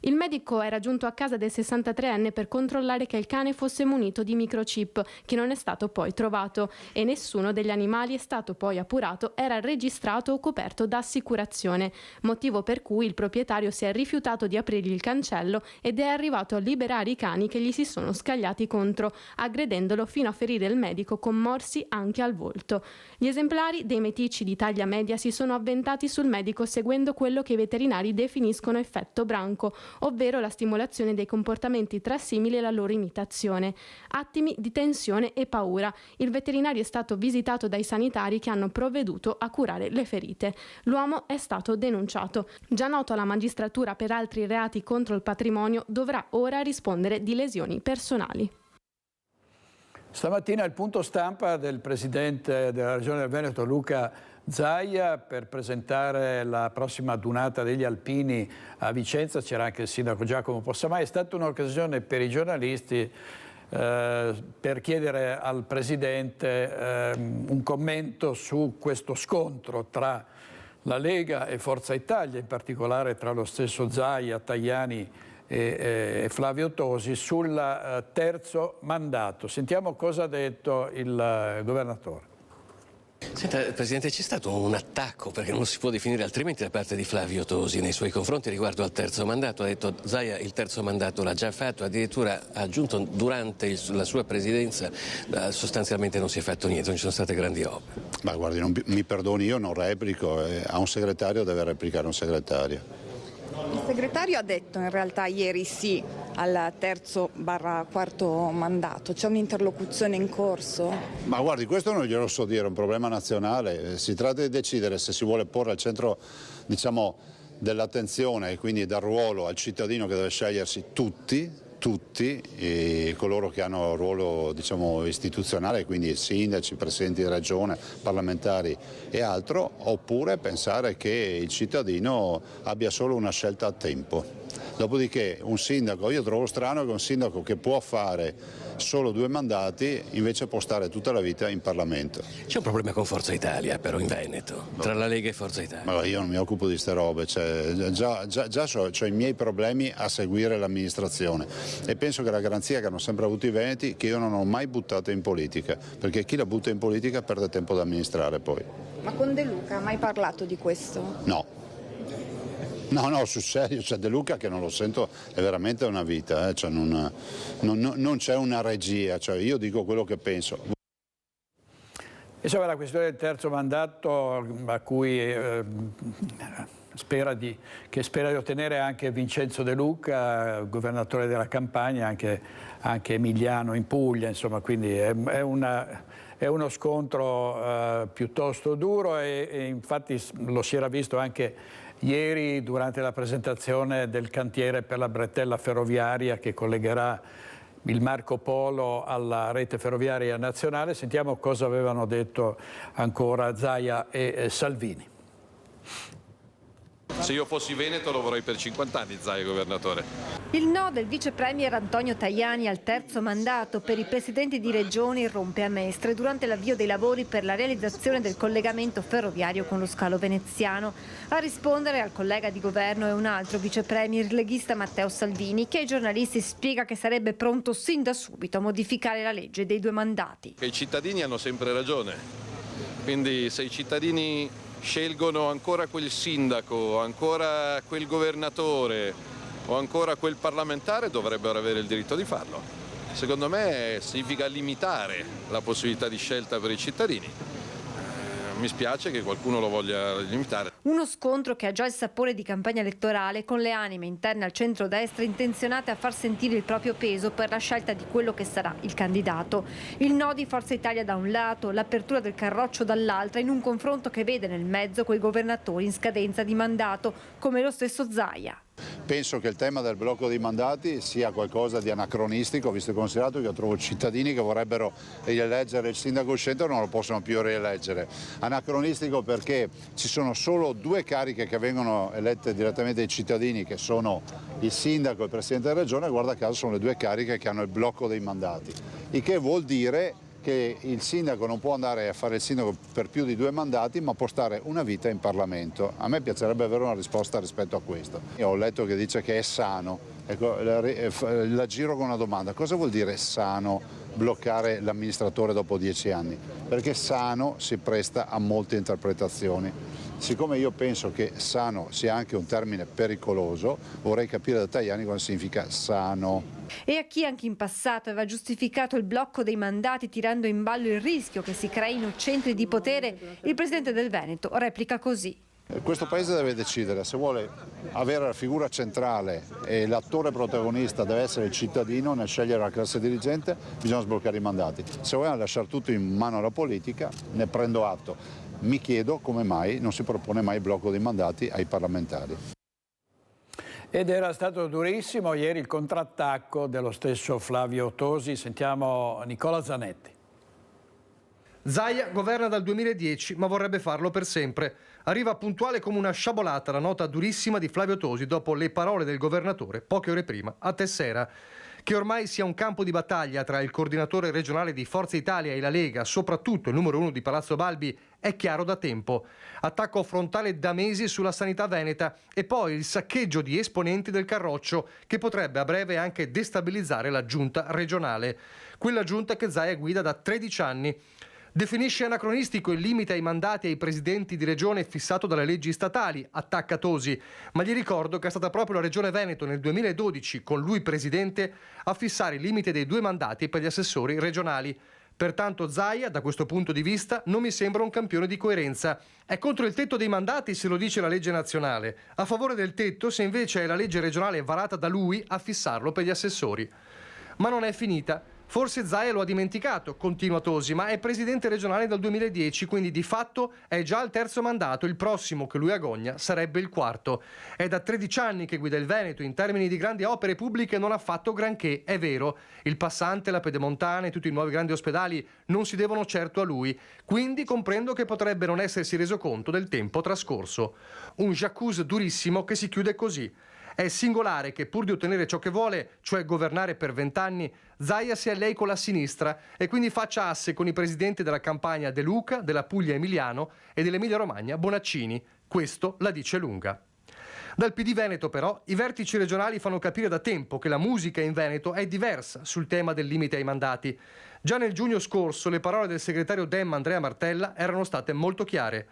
Speaker 14: Il medico era giunto a casa del 63enne per controllare che il cane fosse munito di microchip, che non è stato poi trovato, e nessuno degli animali è stato poi appurato, era registrato o coperto da assicurazione, motivo per cui il proprietario si è rifiutato di aprirgli il cancello ed è arrivato a liberare i cani che gli si sono scagliati contro, aggredendolo fino a ferire il medico con morsi anche al volto. Gli esemplari dei meticci di taglia media si sono avventati sul medico seguendo quello che i veterinari definiscono effetto branco, ovvero la stimolazione dei comportamenti trassimili e la loro imitazione. Attimi di tensione e paura. Il veterinario è stato visitato dai sanitari che hanno provveduto a curare le ferite. L'uomo è stato denunciato. Già noto alla magistratura per altri reati contro il patrimonio, dovrà ora rispondere di lesioni personali.
Speaker 1: Stamattina il punto stampa del presidente della Regione del Veneto, Luca Zaia, per presentare la prossima adunata degli alpini a Vicenza. C'era anche il sindaco Giacomo Possamai. È stata un'occasione per i giornalisti per chiedere al presidente un commento su questo scontro tra la Lega e Forza Italia, in particolare tra lo stesso Zaia, Tajani e Flavio Tosi, sul terzo mandato. Sentiamo cosa ha detto il governatore.
Speaker 15: Senta, Presidente, c'è stato un attacco, perché non si può definire altrimenti, da parte di Flavio Tosi nei suoi confronti riguardo al terzo mandato. Ha detto Zaia il terzo mandato l'ha già fatto, addirittura ha aggiunto durante la sua presidenza sostanzialmente non si è fatto niente, non ci sono state grandi opere.
Speaker 16: Ma guardi, mi perdoni, io non replico, a un segretario deve replicare un segretario.
Speaker 17: Il segretario ha detto in realtà ieri sì al terzo/quarto mandato, c'è un'interlocuzione in corso?
Speaker 16: Ma guardi, questo non glielo so dire, è un problema nazionale, si tratta di decidere se si vuole porre al centro, diciamo, dell'attenzione e quindi dal ruolo al cittadino che deve scegliersi tutti e coloro che hanno ruolo, diciamo, istituzionale, quindi sindaci, presidenti di regione, parlamentari e altro, oppure pensare che il cittadino abbia solo una scelta a tempo. Dopodiché un sindaco, io trovo strano che un sindaco che può fare solo 2 mandati invece può stare tutta la vita in Parlamento.
Speaker 15: C'è un problema con Forza Italia però in Veneto, tra la Lega e Forza Italia.
Speaker 16: Ma io non mi occupo di ste robe, già ho i miei problemi a seguire l'amministrazione e penso che la garanzia che hanno sempre avuto i veneti, che io non ho mai buttato in politica, perché chi la butta in politica perde tempo da amministrare poi.
Speaker 17: Ma con De Luca ha mai parlato di questo?
Speaker 16: No. No, sul serio, c'è De Luca che non lo sento, è veramente una vita, cioè non c'è una regia, cioè io dico quello che penso.
Speaker 1: Insomma, la questione del terzo mandato a cui spera di ottenere anche Vincenzo De Luca, governatore della Campania, anche emiliano in Puglia, insomma, quindi è è uno scontro piuttosto duro e infatti lo si era visto anche ieri durante la presentazione del cantiere per la bretella ferroviaria che collegherà il Marco Polo alla rete ferroviaria nazionale. Sentiamo cosa avevano detto ancora Zaia e Salvini.
Speaker 18: Se io fossi veneto lo vorrei per 50 anni, Zaia governatore.
Speaker 9: Il no del vice premier Antonio Tajani al terzo mandato per i presidenti di regioni rompe a Mestre durante l'avvio dei lavori per la realizzazione del collegamento ferroviario con lo scalo veneziano. A rispondere al collega di governo è un altro vice premier leghista Matteo Salvini, che ai giornalisti spiega che sarebbe pronto sin da subito a modificare la legge dei 2 mandati.
Speaker 18: I cittadini hanno sempre ragione, quindi se i cittadini scelgono ancora quel sindaco, ancora quel governatore o ancora quel parlamentare, dovrebbero avere il diritto di farlo. Secondo me significa limitare la possibilità di scelta per i cittadini. Mi spiace che qualcuno lo voglia limitare.
Speaker 9: Uno scontro che ha già il sapore di campagna elettorale, con le anime interne al centrodestra intenzionate a far sentire il proprio peso per la scelta di quello che sarà il candidato. Il no di Forza Italia da un lato, l'apertura del carroccio dall'altra, in un confronto che vede nel mezzo quei governatori in scadenza di mandato, come lo stesso Zaia.
Speaker 16: Penso che il tema del blocco dei mandati sia qualcosa di anacronistico, visto e considerato che io trovo cittadini che vorrebbero rieleggere il sindaco uscente e non lo possono più rieleggere. Anacronistico perché ci sono solo 2 cariche che vengono elette direttamente dai cittadini, che sono il sindaco e il presidente della regione, e guarda caso sono le 2 cariche che hanno il blocco dei mandati, il che vuol dire che il sindaco non può andare a fare il sindaco per più di 2 mandati, ma può stare una vita in Parlamento. A me piacerebbe avere una risposta rispetto a questo. Io ho letto che dice che è sano, ecco, la giro con una domanda: cosa vuol dire sano bloccare l'amministratore dopo 10 anni? Perché sano si presta a molte interpretazioni. Siccome io penso che sano sia anche un termine pericoloso, vorrei capire da Tajani cosa significa sano.
Speaker 9: E a chi anche in passato aveva giustificato il blocco dei mandati tirando in ballo il rischio che si creino centri di potere, il presidente del Veneto replica così.
Speaker 16: Questo paese deve decidere se vuole avere la figura centrale e l'attore protagonista deve essere il cittadino nel scegliere la classe dirigente, bisogna sbloccare i mandati. Se vogliamo lasciare tutto in mano alla politica, ne prendo atto. Mi chiedo come mai non si propone mai il blocco dei mandati ai parlamentari.
Speaker 1: Ed era stato durissimo ieri il contrattacco dello stesso Flavio Tosi. Sentiamo Nicola Zanetti.
Speaker 19: Zaia governa dal 2010 ma vorrebbe farlo per sempre. Arriva puntuale come una sciabolata la nota durissima di Flavio Tosi dopo le parole del governatore poche ore prima a Tessera. Che ormai sia un campo di battaglia tra il coordinatore regionale di Forza Italia e la Lega, soprattutto il numero 1 di Palazzo Balbi, è chiaro da tempo. Attacco frontale da mesi sulla sanità veneta e poi il saccheggio di esponenti del Carroccio che potrebbe a breve anche destabilizzare la giunta regionale. Quella giunta che Zaia guida da 13 anni. Definisce anacronistico il limite ai mandati ai presidenti di regione fissato dalle leggi statali, attacca Tosi, ma gli ricordo che è stata proprio la Regione Veneto nel 2012, con lui presidente, a fissare il limite dei 2 mandati per gli assessori regionali. Pertanto Zaia, da questo punto di vista, non mi sembra un campione di coerenza. È contro il tetto dei mandati se lo dice la legge nazionale, a favore del tetto se invece è la legge regionale varata da lui a fissarlo per gli assessori. Ma non è finita. Forse Zaia lo ha dimenticato, continua Tosi, ma è presidente regionale dal 2010, quindi di fatto è già al 3° mandato, il prossimo che lui agogna sarebbe il 4. È da 13 anni che guida il Veneto, in termini di grandi opere pubbliche non ha fatto granché, è vero. Il Passante, la Pedemontana e tutti i nuovi grandi ospedali non si devono certo a lui, quindi comprendo che potrebbe non essersi reso conto del tempo trascorso. Un j'accuse durissimo che si chiude così. È singolare che pur di ottenere ciò che vuole, cioè governare per 20 anni, Zaia sia lei con la sinistra e quindi faccia asse con i presidenti della Campania De Luca, della Puglia Emiliano e dell'Emilia Romagna Bonaccini. Questo la dice lunga. Dal PD Veneto però i vertici regionali fanno capire da tempo che la musica in Veneto è diversa sul tema del limite ai mandati. Già nel giugno scorso le parole del segretario Dem Andrea Martella erano state molto chiare.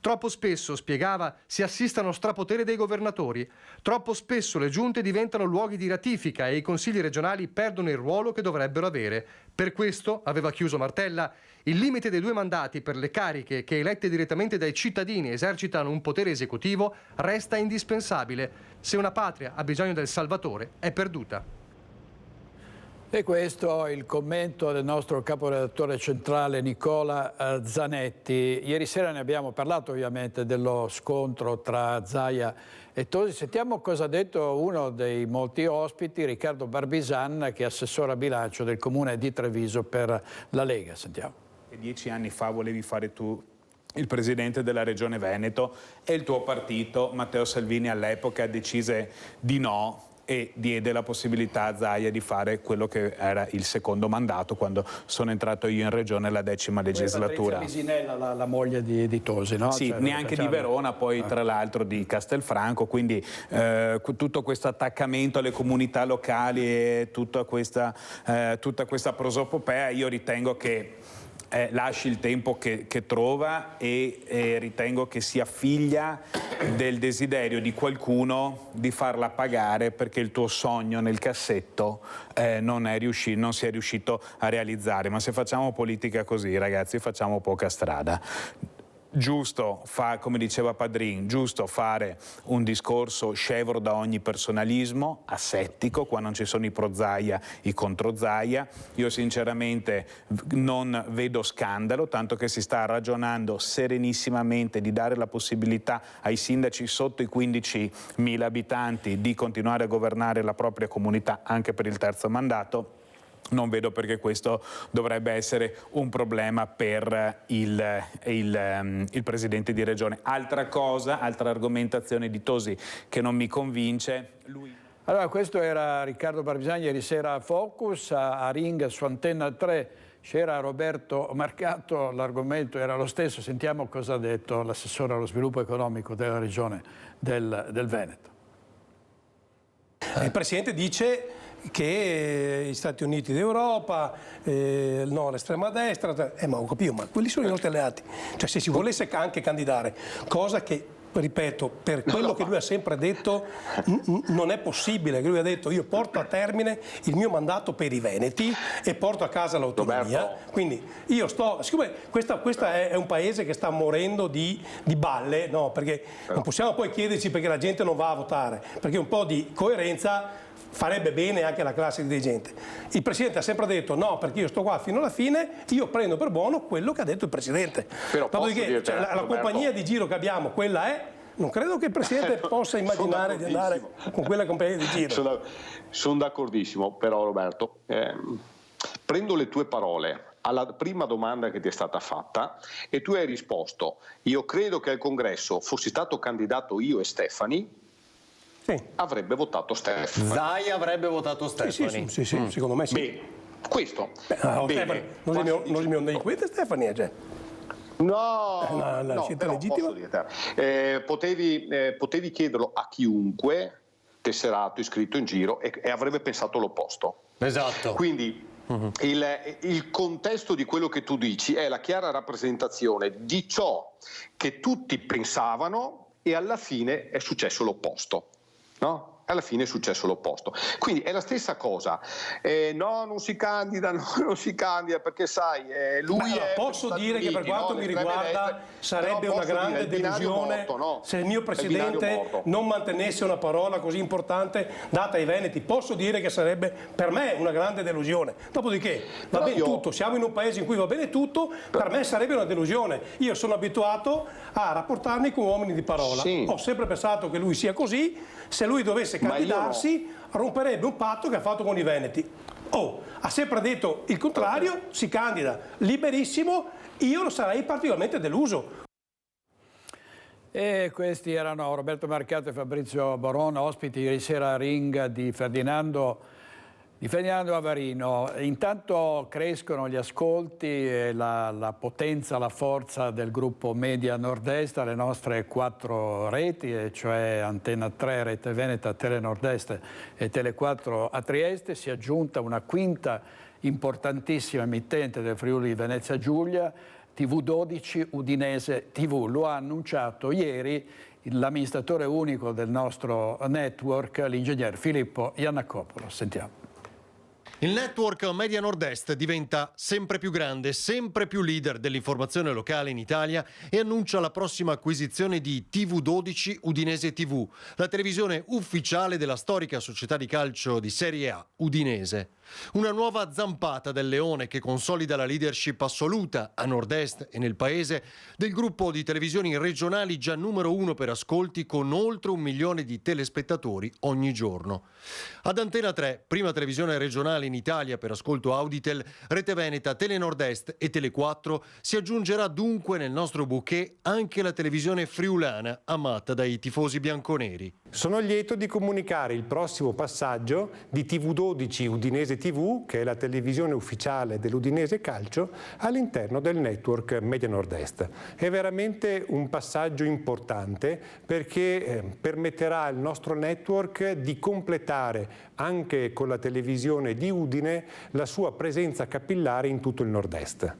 Speaker 19: Troppo spesso, spiegava, si assiste a uno strapotere dei governatori. Troppo spesso le giunte diventano luoghi di ratifica e i consigli regionali perdono il ruolo che dovrebbero avere. Per questo, aveva chiuso Martella, il limite dei 2 mandati per le cariche che elette direttamente dai cittadini esercitano un potere esecutivo resta indispensabile. Se una patria ha bisogno del salvatore, è perduta.
Speaker 1: E questo è il commento del nostro caporedattore centrale Nicola Zanetti. Ieri sera ne abbiamo parlato ovviamente dello scontro tra Zaia e Tosi. Sentiamo cosa ha detto uno dei molti ospiti, Riccardo Barbisan, che è assessore a bilancio del comune di Treviso per la Lega. Sentiamo.
Speaker 20: 10 anni fa volevi fare tu il presidente della Regione Veneto e il tuo partito, Matteo Salvini, all'epoca decise di no e diede la possibilità a Zaia di fare quello che era il secondo mandato quando sono entrato io in Regione la 10ª legislatura.
Speaker 1: Patrizia Visinella, la moglie di Tosi, no?
Speaker 20: Sì,
Speaker 1: cioè,
Speaker 20: neanche di Verona, poi tra l'altro di Castelfranco, quindi tutto questo attaccamento alle comunità locali e tutta questa prosopopea, io ritengo che lasci il tempo che trova e ritengo che sia figlia del desiderio di qualcuno di farla pagare perché il tuo sogno nel cassetto non si è riuscito a realizzare. Ma se facciamo politica così, ragazzi, facciamo poca strada. Giusto, come diceva Padrin, giusto fare un discorso scevro da ogni personalismo, asettico, qua non ci sono i pro Zaia, i contro Zaia. Io sinceramente non vedo scandalo, tanto che si sta ragionando serenissimamente di dare la possibilità ai sindaci sotto i 15.000 abitanti di continuare a governare la propria comunità anche per il terzo mandato. Non vedo perché questo dovrebbe essere un problema per il presidente di regione. Altra argomentazione di Tosi che non mi convince.
Speaker 1: Allora, questo era Riccardo Barbisani ieri sera a Focus, a Ring su Antenna 3 c'era Roberto Marcato, l'argomento era lo stesso. Sentiamo cosa ha detto l'assessore allo sviluppo economico della regione del Veneto.
Speaker 21: Il Presidente dice che gli Stati Uniti d'Europa, no, l'estrema destra, ma ho capito, ma quelli sono i nostri alleati. Cioè se si volesse anche candidare, cosa che, ripeto, per quello che lui ha sempre detto non è possibile, che lui ha detto io porto a termine il mio mandato per i veneti e porto a casa l'autonomia, quindi io siccome questo è un paese che sta morendo di balle, no, perché non possiamo poi chiederci perché la gente non va a votare, perché un po' di coerenza farebbe bene anche alla classe dirigente. Il Presidente ha sempre detto no, perché io sto qua fino alla fine, io prendo per buono quello che ha detto il Presidente.
Speaker 22: Però
Speaker 21: dopodiché la compagnia di giro che abbiamo, quella è, non credo che il Presidente possa immaginare di andare con quella compagnia di giro.
Speaker 22: Sono d'accordissimo, però Roberto, prendo le tue parole alla prima domanda che ti è stata fatta e tu hai risposto, io credo che al congresso fossi stato candidato io e Stefani, avrebbe votato Stefani.
Speaker 23: Zaia avrebbe votato Stefani.
Speaker 21: Sì, secondo me sì.
Speaker 22: Bene, questo.
Speaker 21: Stefani, non si mi onda di questo Stefani, cioè.
Speaker 22: No,
Speaker 21: scelta legittima.
Speaker 22: Potevi chiederlo a chiunque tesserato iscritto in giro e avrebbe pensato l'opposto.
Speaker 23: Esatto.
Speaker 22: Quindi il contesto di quello che tu dici è la chiara rappresentazione di ciò che tutti pensavano e alla fine è successo l'opposto. No? Alla fine è successo l'opposto. Quindi è la stessa cosa. No, non si candida perché sai, lui è...
Speaker 21: Posso dire che per quanto mi riguarda sarebbe una grande delusione se il mio Presidente non mantenesse una parola così importante data ai Veneti. Posso dire che sarebbe per me una grande delusione. Dopodiché va bene tutto, siamo in un paese in cui va bene tutto, per me sarebbe una delusione. Io sono abituato a rapportarmi con uomini di parola. Ho sempre pensato che lui sia così. Se lui dovesse candidarsi, romperebbe un patto che ha fatto con i Veneti. Ha sempre detto il contrario, si candida liberissimo, io lo sarei particolarmente deluso.
Speaker 1: E questi erano Roberto Marcato e Fabrizio Boron, ospiti ieri sera a Ring di Ferdinando Avarino. Intanto crescono gli ascolti e la potenza, la forza del gruppo Media Nord-Est alle nostre 4 reti, e cioè Antenna 3, Rete Veneta, Tele Nord-Est e Tele 4 a Trieste. Si è aggiunta una quinta importantissima emittente del Friuli Venezia Giulia, TV12 Udinese TV. Lo ha annunciato ieri l'amministratore unico del nostro network, l'ingegner Filippo Iannacopoulos. Sentiamo.
Speaker 2: Il network Media Nord-Est diventa sempre più grande, sempre più leader dell'informazione locale in Italia e annuncia la prossima acquisizione di TV12 Udinese TV, la televisione ufficiale della storica società di calcio di Serie A Udinese. Una nuova zampata del leone che consolida la leadership assoluta a Nord-Est e nel paese del gruppo di televisioni regionali già numero 1 per ascolti, con oltre 1 milione di telespettatori ogni giorno. Ad Antena 3, prima televisione regionale in Italia per ascolto Auditel, Rete Veneta, Tele Nord-Est e Tele 4, si aggiungerà dunque nel nostro bouquet anche la televisione friulana amata dai tifosi bianconeri.
Speaker 3: Sono lieto di comunicare il prossimo passaggio di TV12 Udinese TV, che è la televisione ufficiale dell'Udinese Calcio, all'interno del network Media Nord-Est. È veramente un passaggio importante perché permetterà al nostro network di completare anche con la televisione di Udine la sua presenza capillare in tutto il Nord-Est.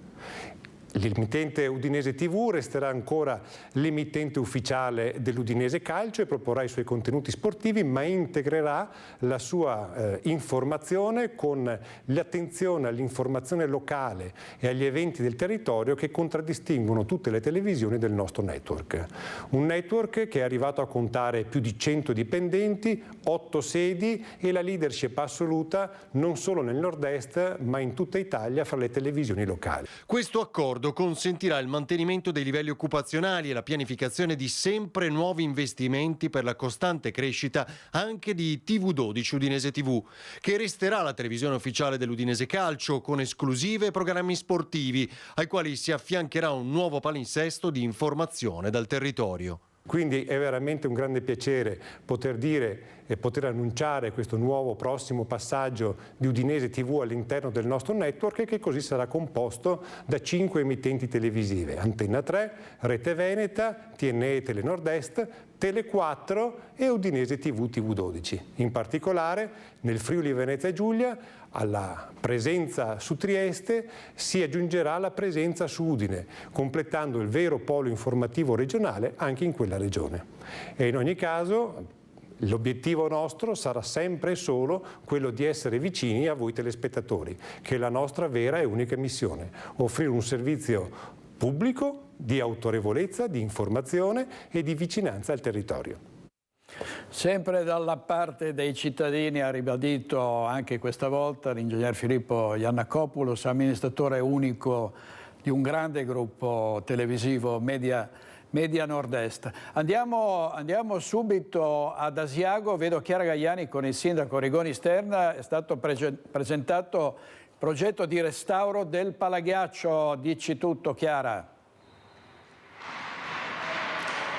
Speaker 3: L'emittente Udinese TV resterà ancora l'emittente ufficiale dell'Udinese Calcio e proporrà i suoi contenuti sportivi, ma integrerà la sua informazione con l'attenzione all'informazione locale e agli eventi del territorio che contraddistinguono tutte le televisioni del nostro network. Un network che è arrivato a contare più di 100 dipendenti, 8 sedi e la leadership assoluta non solo nel Nord-Est ma in tutta Italia fra le televisioni locali.
Speaker 2: Questo accordo consentirà il mantenimento dei livelli occupazionali e la pianificazione di sempre nuovi investimenti per la costante crescita anche di TV12 Udinese TV, che resterà la televisione ufficiale dell'Udinese Calcio con esclusive e programmi sportivi, ai quali si affiancherà un nuovo palinsesto di informazione dal territorio.
Speaker 3: Quindi è veramente un grande piacere poter dire e poter annunciare questo nuovo prossimo passaggio di Udinese TV all'interno del nostro network, e che così sarà composto da 5 emittenti televisive: Antena 3, Rete Veneta, TNE Tele Nord-Est, Tele 4 e Udinese TV TV12. In particolare nel Friuli Venezia Giulia alla presenza su Trieste si aggiungerà la presenza su Udine, completando il vero polo informativo regionale anche in quella regione. E in ogni caso l'obiettivo nostro sarà sempre e solo quello di essere vicini a voi telespettatori, che è la nostra vera e unica missione: offrire un servizio pubblico di autorevolezza, di informazione e di vicinanza al territorio.
Speaker 1: Sempre dalla parte dei cittadini ha ribadito anche questa volta l'ingegner Filippo Iannacopoulos, amministratore unico di un grande gruppo televisivo Media Nord-Est. Andiamo subito ad Asiago. Vedo Chiara Gaiani con il sindaco Rigoni Sterna. È stato presentato il progetto di restauro del Palaghiaccio. Dici tutto, Chiara.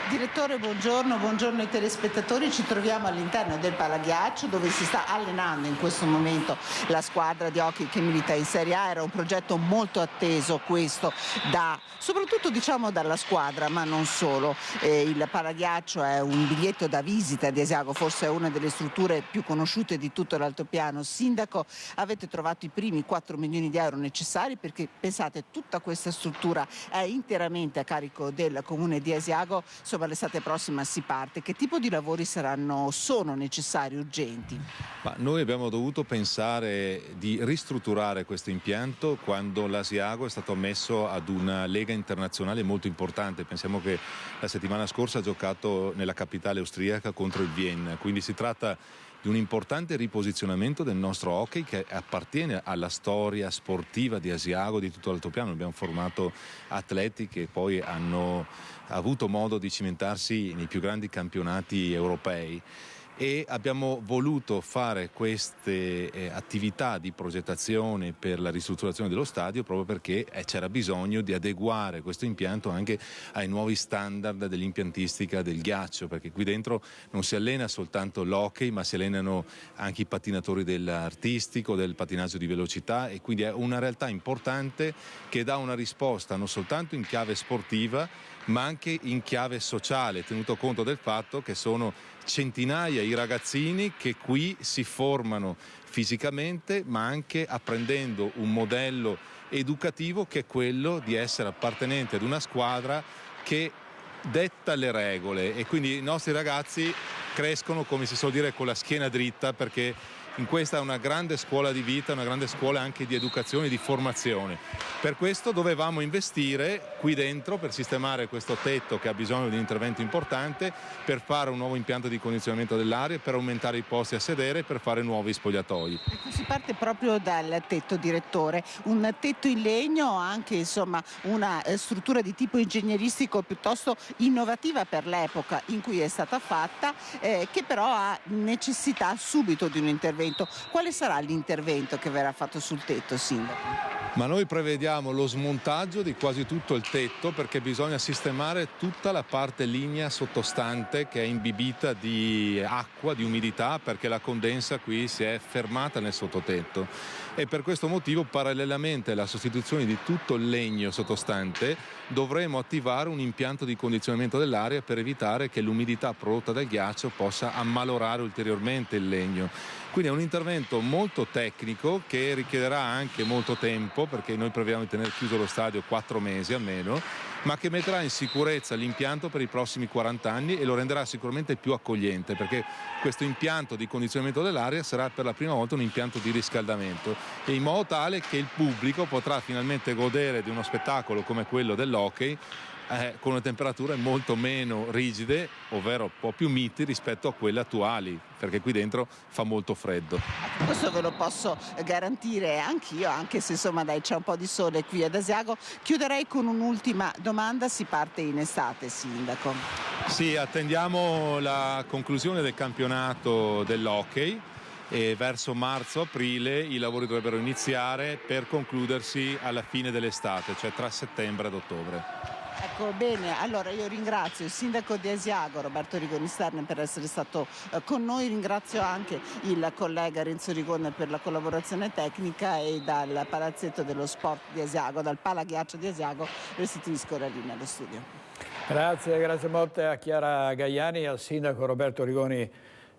Speaker 4: Direttore, buongiorno ai telespettatori. Ci troviamo all'interno del Palaghiaccio, dove si sta allenando in questo momento la squadra di hockey che milita in Serie A. Era un progetto molto atteso questo, soprattutto diciamo dalla squadra, ma non solo. Il Palaghiaccio è un biglietto da visita di Asiago, forse è una delle strutture più conosciute di tutto l'altopiano. Sindaco, avete trovato i primi 4 milioni di euro necessari, perché pensate tutta questa struttura è interamente a carico del comune di Asiago. L'estate prossima si parte. Che tipo di lavori sono necessari, urgenti?
Speaker 24: Ma noi abbiamo dovuto pensare di ristrutturare questo impianto quando l'Asiago è stato ammesso ad una lega internazionale molto importante. Pensiamo che la settimana scorsa ha giocato nella capitale austriaca contro il Vienna, quindi si tratta di un importante riposizionamento del nostro hockey che appartiene alla storia sportiva di Asiago, di tutto l'altopiano. Abbiamo formato atleti che poi hanno avuto modo di cimentarsi nei più grandi campionati europei, e abbiamo voluto fare queste attività di progettazione per la ristrutturazione dello stadio proprio perché c'era bisogno di adeguare questo impianto anche ai nuovi standard dell'impiantistica del ghiaccio, perché qui dentro non si allena soltanto l'hockey, ma si allenano anche i pattinatori dell'artistico, del pattinaggio di velocità, e quindi è una realtà importante che dà una risposta non soltanto in chiave sportiva ma anche in chiave sociale, tenuto conto del fatto che sono centinaia i ragazzini che qui si formano fisicamente, ma anche apprendendo un modello educativo che è quello di essere appartenente ad una squadra che detta le regole, e quindi i nostri ragazzi crescono, come si suol dire, con la schiena dritta, perché in questa è una grande scuola di vita, una grande scuola anche di educazione e di formazione. Per questo dovevamo investire qui dentro per sistemare questo tetto che ha bisogno di un intervento importante, per fare un nuovo impianto di condizionamento dell'aria, per aumentare i posti a sedere e per fare nuovi spogliatoi.
Speaker 4: Ecco, si parte proprio dal tetto, direttore, un tetto in legno, anche insomma una struttura di tipo ingegneristico piuttosto innovativa per l'epoca in cui è stata fatta, che però ha necessità subito di un intervento. Quale sarà l'intervento che verrà fatto sul tetto, sindaco?
Speaker 24: Ma noi prevediamo lo smontaggio di quasi tutto il tetto, perché bisogna sistemare tutta la parte lignea sottostante che è imbibita di acqua, di umidità, perché la condensa qui si è fermata nel sottotetto. E per questo motivo, parallelamente alla sostituzione di tutto il legno sottostante, dovremo attivare un impianto di condizionamento dell'aria per evitare che l'umidità prodotta dal ghiaccio possa ammalorare ulteriormente il legno. Quindi è un intervento molto tecnico che richiederà anche molto tempo, perché noi prevediamo di tenere chiuso lo stadio 4 mesi almeno, ma che metterà in sicurezza l'impianto per i prossimi 40 anni e lo renderà sicuramente più accogliente, perché questo impianto di condizionamento dell'aria sarà per la prima volta un impianto di riscaldamento, e in modo tale che il pubblico potrà finalmente godere di uno spettacolo come quello dell'hockey con le temperature molto meno rigide, ovvero un po' più miti rispetto a quelle attuali, perché qui dentro fa molto freddo.
Speaker 4: Questo ve lo posso garantire anch'io, anche se insomma dai, c'è un po' di sole qui ad Asiago. Chiuderei con un'ultima domanda: si parte in estate, sindaco?
Speaker 24: Sì, attendiamo la conclusione del campionato dell'hockey e verso marzo-aprile i lavori dovrebbero iniziare per concludersi alla fine dell'estate, cioè tra settembre ed ottobre.
Speaker 4: Ecco, bene, allora io ringrazio il sindaco di Asiago, Roberto Rigoni Stern, per essere stato con noi, ringrazio anche il collega Renzo Rigoni per la collaborazione tecnica, e dal Palazzetto dello Sport di Asiago, dal Palaghiaccio di Asiago, restituisco la linea allo studio.
Speaker 1: Grazie molte a Chiara Gaiani e al sindaco Roberto Rigoni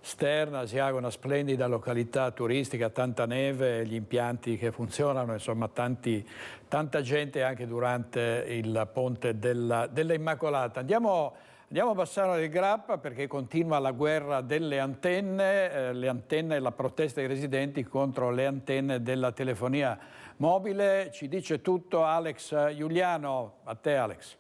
Speaker 1: Stern. Asiago è una splendida località turistica, tanta neve, gli impianti che funzionano, insomma tanta gente anche durante il ponte della Immacolata. Andiamo a Bassano del Grappa, perché continua la guerra delle antenne, la protesta dei residenti contro le antenne della telefonia mobile. Ci dice tutto Alex Giuliano. A te, Alex.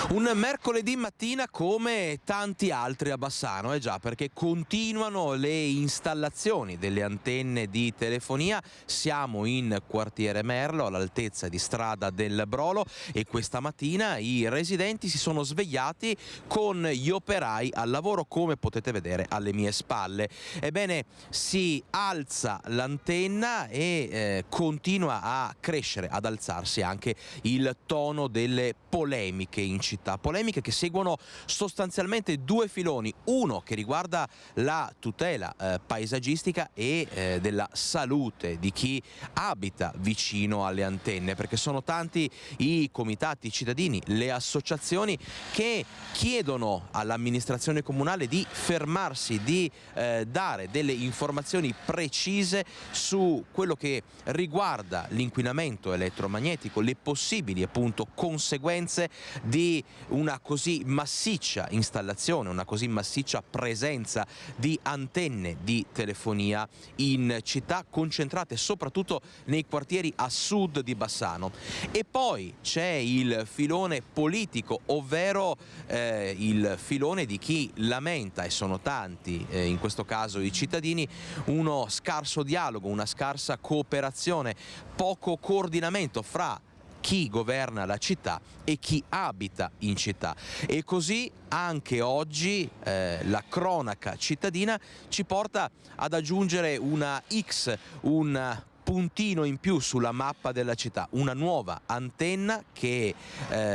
Speaker 5: Un mercoledì mattina come tanti altri a Bassano, già, perché continuano le installazioni delle antenne di telefonia. Siamo in quartiere Merlo, all'altezza di strada del Brolo, e questa mattina i residenti si sono svegliati con gli operai al lavoro, come potete vedere alle mie spalle. Ebbene, si alza l'antenna e continua a crescere, ad alzarsi anche il tono delle polemiche in città, polemiche che seguono sostanzialmente due filoni: uno che riguarda la tutela paesaggistica e della salute di chi abita vicino alle antenne, perché sono tanti i comitati cittadini, le associazioni che chiedono all'amministrazione comunale di fermarsi, di dare delle informazioni precise su quello che riguarda l'inquinamento elettromagnetico, le possibili appunto conseguenze di una così massiccia installazione, una così massiccia presenza di antenne di telefonia in città, concentrate soprattutto nei quartieri a sud di Bassano. E poi c'è il filone politico, ovvero il filone di chi lamenta, e sono tanti in questo caso i cittadini, uno scarso dialogo, una scarsa cooperazione, poco coordinamento fra chi governa la città e chi abita in città. E così anche oggi la cronaca cittadina ci porta ad aggiungere una X, un puntino in più sulla mappa della città, una nuova antenna che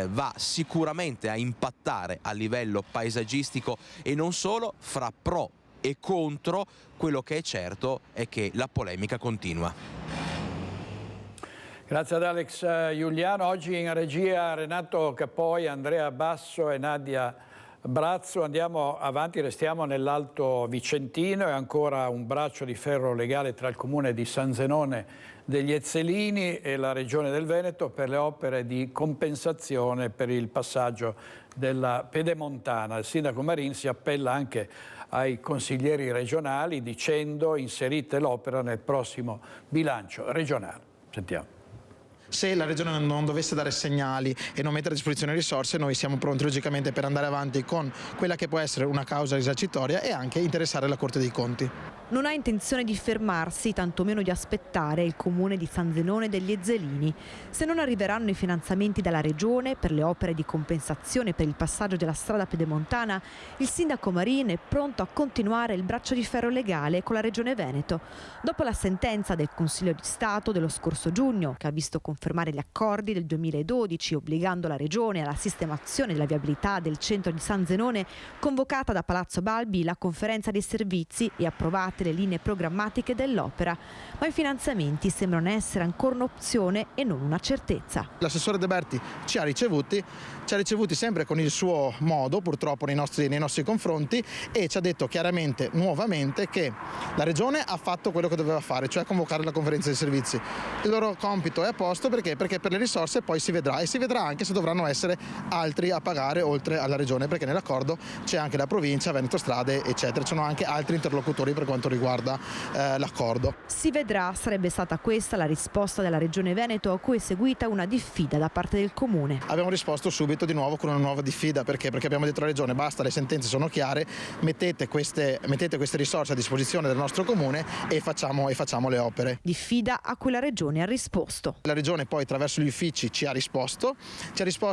Speaker 5: va sicuramente a impattare a livello paesaggistico e non solo, fra pro e contro. Quello che è certo è che la polemica continua.
Speaker 1: Grazie ad Alex Giuliano. Oggi in regia Renato Capoi, Andrea Basso e Nadia Brazzo. Andiamo avanti, restiamo nell'Alto Vicentino, e ancora un braccio di ferro legale tra il comune di San Zenone degli Ezzelini e la regione del Veneto per le opere di compensazione per il passaggio della Pedemontana. Il sindaco Marin si appella anche ai consiglieri regionali dicendo: inserite l'opera nel prossimo bilancio regionale. Sentiamo.
Speaker 6: Se la Regione non dovesse dare segnali e non mettere a disposizione risorse, noi siamo pronti logicamente per andare avanti con quella che può essere una causa risarcitoria e anche interessare la Corte dei Conti.
Speaker 7: Non ha intenzione di fermarsi, tantomeno di aspettare il comune di San Zenone degli Ezzelini. Se non arriveranno i finanziamenti dalla Regione per le opere di compensazione per il passaggio della strada pedemontana, il sindaco Marin è pronto a continuare il braccio di ferro legale con la Regione Veneto. Dopo la sentenza del Consiglio di Stato dello scorso giugno, che ha visto confermare gli accordi del 2012 obbligando la Regione alla sistemazione della viabilità del centro di San Zenone, convocata da Palazzo Balbi la conferenza dei servizi e approvata le linee programmatiche dell'opera, ma i finanziamenti sembrano essere ancora un'opzione e non una certezza.
Speaker 6: L'assessore De Berti ci ha ricevuti sempre con il suo modo, purtroppo nei nostri confronti, e ci ha detto chiaramente, nuovamente, che la Regione ha fatto quello che doveva fare, cioè convocare la conferenza dei servizi. Il loro compito è a posto perché per le risorse poi si vedrà, e si vedrà anche se dovranno essere altri a pagare oltre alla Regione, perché nell'accordo c'è anche la provincia, Veneto Strade, eccetera. Ci sono anche altri interlocutori per quanto riguarda l'accordo.
Speaker 7: Si vedrà, sarebbe stata questa la risposta della Regione Veneto, a cui è seguita una diffida da parte del Comune.
Speaker 6: Abbiamo risposto subito di nuovo con una nuova diffida, perché abbiamo detto alla Regione: basta, le sentenze sono chiare, mettete queste risorse a disposizione del nostro Comune e facciamo le opere.
Speaker 7: Diffida a cui la Regione ha risposto.
Speaker 6: La Regione poi attraverso gli uffici ci ha risposto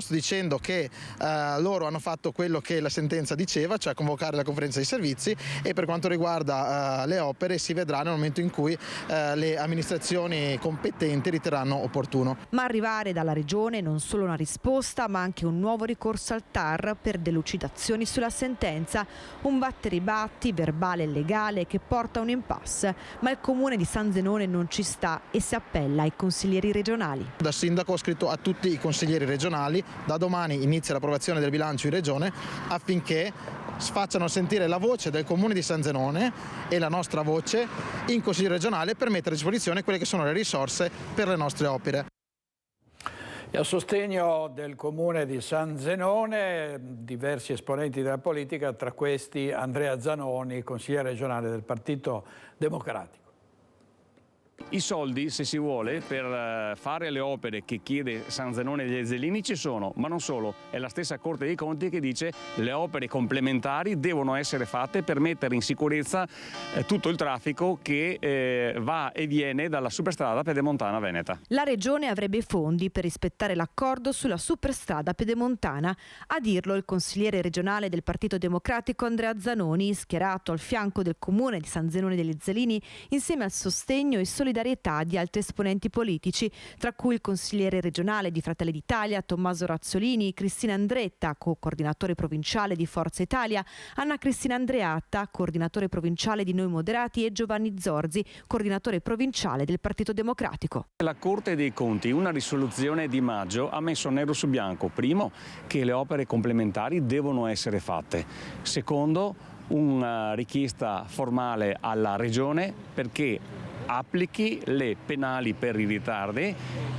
Speaker 6: dicendo che loro hanno fatto quello che la sentenza diceva, cioè convocare la conferenza dei servizi, e per quanto riguarda le opere si vedrà nel momento in cui le amministrazioni competenti riterranno opportuno.
Speaker 7: Ma arrivare dalla Regione non solo una risposta, ma anche un nuovo ricorso al TAR per delucidazioni sulla sentenza, un batteri-batti verbale e legale che porta a un impasse, ma il Comune di San Zenone non ci sta e si appella ai consiglieri regionali.
Speaker 6: Da sindaco ho scritto a tutti i consiglieri regionali: da domani inizia l'approvazione del bilancio in Regione, affinché facciano sentire la voce del Comune di San Zenone e la nostra voce in Consiglio regionale per mettere a disposizione quelle che sono le risorse per le nostre opere.
Speaker 1: E a sostegno del Comune di San Zenone diversi esponenti della politica, tra questi Andrea Zanoni, consigliere regionale del Partito Democratico.
Speaker 10: I soldi, se si vuole, per fare le opere che chiede San Zenone degli Ezzelini ci sono, ma non solo. È la stessa Corte dei Conti che dice che le opere complementari devono essere fatte per mettere in sicurezza tutto il traffico che va e viene dalla superstrada pedemontana veneta.
Speaker 7: La Regione avrebbe i fondi per rispettare l'accordo sulla superstrada pedemontana. A dirlo il consigliere regionale del Partito Democratico Andrea Zanoni, schierato al fianco del Comune di San Zenone degli Ezzelini, insieme al sostegno e solidarietà di altri esponenti politici, tra cui il consigliere regionale di Fratelli d'Italia Tommaso Razzolini, Cristina Andretta, co-coordinatore provinciale di Forza Italia, Anna Cristina Andreatta, coordinatore provinciale di Noi Moderati, e Giovanni Zorzi, coordinatore provinciale del Partito Democratico.
Speaker 10: La Corte dei Conti, una risoluzione di maggio, ha messo nero su bianco: primo, che le opere complementari devono essere fatte; secondo, una richiesta formale alla Regione perché applichi le penali per i ritardi,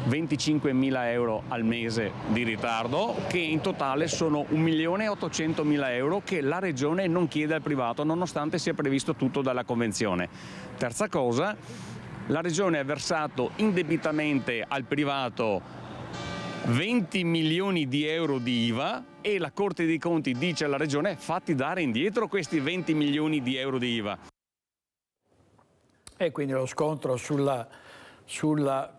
Speaker 10: 25.000 euro al mese di ritardo, che in totale sono 1.800.000 euro che la Regione non chiede al privato, nonostante sia previsto tutto dalla Convenzione. Terza cosa, la Regione ha versato indebitamente al privato 20 milioni di euro di IVA e la Corte dei Conti dice alla Regione: fatti dare indietro questi 20 milioni di euro di IVA.
Speaker 1: E quindi lo scontro sulla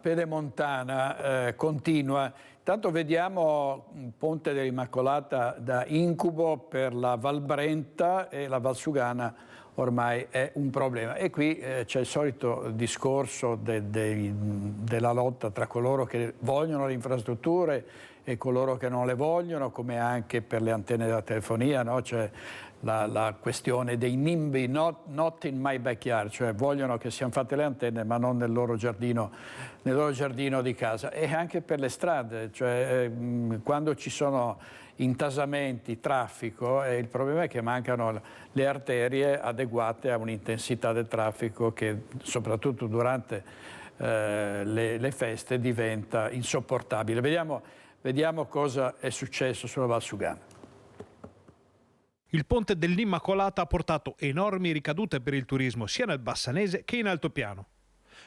Speaker 1: pedemontana continua. Intanto vediamo un Ponte dell'Immacolata da incubo per la Val Brenta, e la Valsugana ormai è un problema. E qui c'è il solito discorso della lotta tra coloro che vogliono le infrastrutture e coloro che non le vogliono, come anche per le antenne della telefonia, no? C'è la questione dei NIMBY, not in my backyard, cioè vogliono che siano fatte le antenne ma non nel loro giardino di casa. E anche per le strade, cioè quando ci sono intasamenti, traffico, il problema è che mancano le arterie adeguate a un'intensità del traffico che soprattutto durante le feste diventa insopportabile. Vediamo cosa è successo sulla Valsugana.
Speaker 8: Il ponte dell'Immacolata ha portato enormi ricadute per il turismo sia nel Bassanese che in altopiano,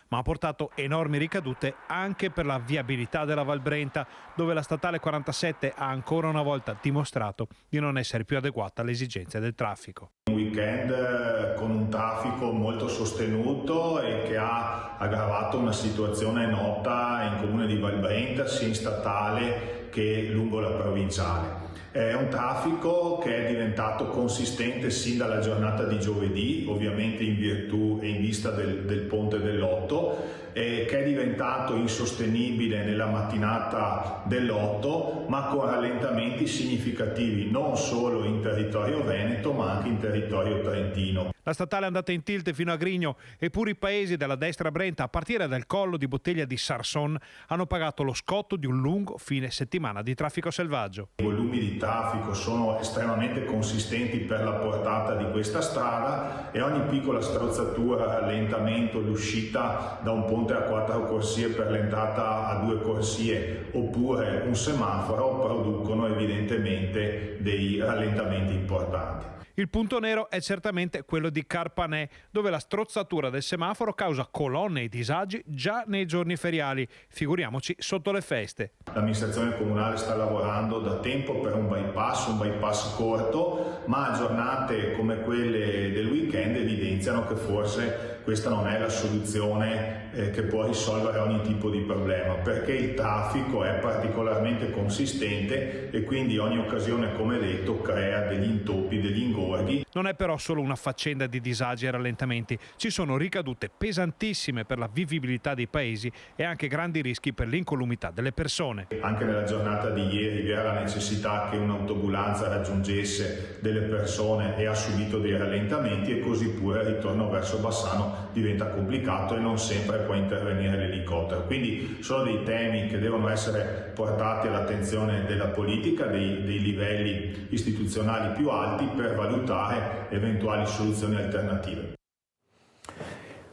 Speaker 8: ma ha portato enormi ricadute anche per la viabilità della Val Brenta, dove la statale 47 ha ancora una volta dimostrato di non essere più adeguata alle esigenze del traffico.
Speaker 11: Un weekend con un traffico molto sostenuto e che ha aggravato una situazione nota in comune di Val Brenta, sia in statale che lungo la provinciale. È un traffico che è diventato consistente sin dalla giornata di giovedì, ovviamente in virtù e in vista del ponte dell'8, che è diventato insostenibile nella mattinata dell'8, ma con rallentamenti significativi non solo in territorio veneto ma anche in territorio trentino.
Speaker 8: La statale è andata in tilt fino a Grigno e pure i paesi della destra Brenta, a partire dal collo di bottiglia di Sarson, hanno pagato lo scotto di un lungo fine settimana di traffico selvaggio.
Speaker 11: I volumi di traffico sono estremamente consistenti per la portata di questa strada e ogni piccola strozzatura, rallentamento, l'uscita da un ponte a 4 corsie per l'entrata a 2 corsie oppure un semaforo producono evidentemente dei rallentamenti importanti.
Speaker 8: Il punto nero è certamente quello di Carpanè, dove la strozzatura del semaforo causa colonne e disagi già nei giorni feriali, figuriamoci sotto le feste.
Speaker 11: L'amministrazione comunale sta lavorando da tempo per un bypass corto, ma giornate come quelle del weekend evidenziano che forse questa non è la soluzione che può risolvere ogni tipo di problema, perché il traffico è particolarmente consistente e quindi ogni occasione, come detto, crea degli intoppi, degli ingorghi.
Speaker 8: Non è però solo una faccenda di disagi e rallentamenti, ci sono ricadute pesantissime per la vivibilità dei paesi e anche grandi rischi per l'incolumità delle persone.
Speaker 11: Anche nella giornata di ieri vi era la necessità che un'autoambulanza raggiungesse delle persone e ha subito dei rallentamenti, e così pure il ritorno verso Bassano diventa complicato e non sempre può intervenire l'elicottero. Quindi sono dei temi che devono essere portati all'attenzione della politica, dei livelli istituzionali più alti, per valutare eventuali soluzioni alternative.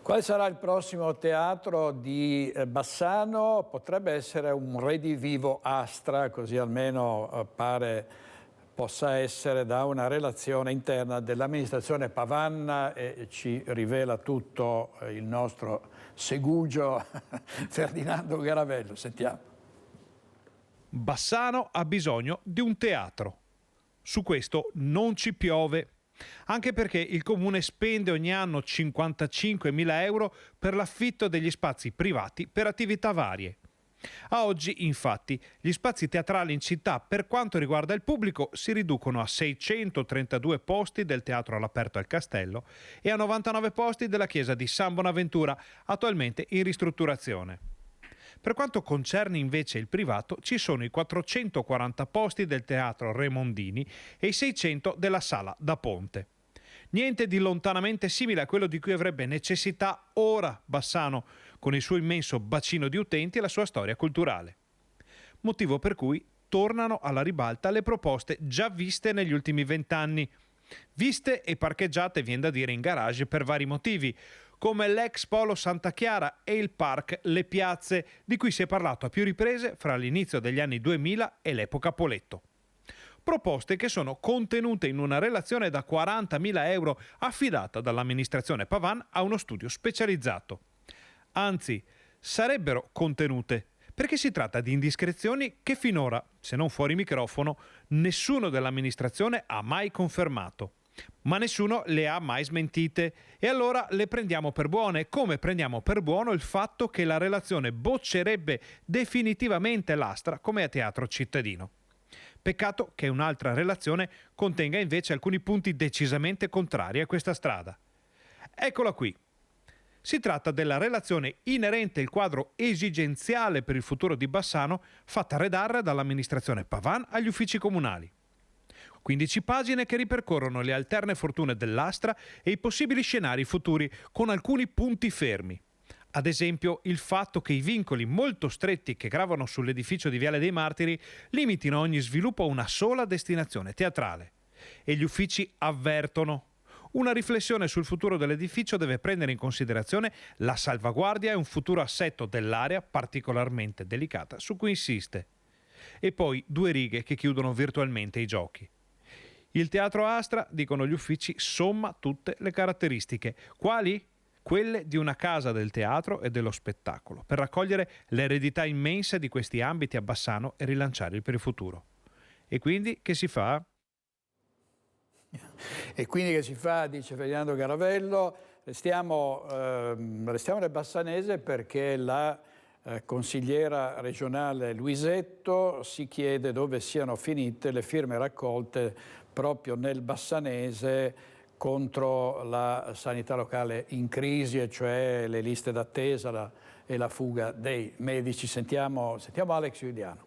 Speaker 1: Quale sarà il prossimo teatro di Bassano? Potrebbe essere un redivivo Astra, così almeno pare possa essere da una relazione interna dell'amministrazione Pavan, e ci rivela tutto il nostro segugio Ferdinando Garavello. Sentiamo.
Speaker 8: Bassano ha bisogno di un teatro. Su questo non ci piove, anche perché il comune spende ogni anno 55.000 euro per l'affitto degli spazi privati per attività varie. A oggi, infatti, gli spazi teatrali in città, per quanto riguarda il pubblico, si riducono a 632 posti del Teatro all'Aperto al Castello e a 99 posti della chiesa di San Bonaventura, attualmente in ristrutturazione. Per quanto concerne invece il privato, ci sono i 440 posti del Teatro Remondini e i 600 della Sala da Ponte. Niente di lontanamente simile a quello di cui avrebbe necessità ora Bassano, con il suo immenso bacino di utenti e la sua storia culturale. Motivo per cui tornano alla ribalta le proposte già viste negli ultimi 20 anni. Viste e parcheggiate, viene da dire, in garage per vari motivi, come l'ex Polo Santa Chiara e il Park Le Piazze, di cui si è parlato a più riprese fra l'inizio degli anni 2000 e l'epoca Poletto. Proposte che sono contenute in una relazione da 40.000 euro affidata dall'amministrazione Pavan a uno studio specializzato. Anzi, sarebbero contenute, perché si tratta di indiscrezioni che finora, se non fuori microfono, nessuno dell'amministrazione ha mai confermato. Ma nessuno le ha mai smentite, e allora le prendiamo per buone, come prendiamo per buono il fatto che la relazione boccerebbe definitivamente l'Astra come a teatro cittadino. Peccato che un'altra relazione contenga invece alcuni punti decisamente contrari a questa strada. Eccola qui. Si tratta della relazione inerente al quadro esigenziale per il futuro di Bassano, fatta redarre dall'amministrazione Pavan agli uffici comunali. 15 pagine che ripercorrono le alterne fortune dell'Astra e i possibili scenari futuri, con alcuni punti fermi. Ad esempio il fatto che i vincoli molto stretti che gravano sull'edificio di Viale dei Martiri limitino ogni sviluppo a una sola destinazione teatrale. E gli uffici avvertono: una riflessione sul futuro dell'edificio deve prendere in considerazione la salvaguardia e un futuro assetto dell'area particolarmente delicata su cui insiste. E poi 2 righe che chiudono virtualmente i giochi. Il Teatro Astra, dicono gli uffici, somma tutte le caratteristiche. Quali? Quelle di una casa del teatro e dello spettacolo, per raccogliere l'eredità immensa di questi ambiti a Bassano e rilanciarli per il futuro. E quindi che si fa?
Speaker 1: E quindi che si fa, dice Ferdinando Garavello, restiamo nel Bassanese perché la consigliera regionale Luisetto si chiede dove siano finite le firme raccolte proprio nel Bassanese contro la sanità locale in crisi, e cioè le liste d'attesa e la fuga dei medici. Sentiamo Alex Giuliano.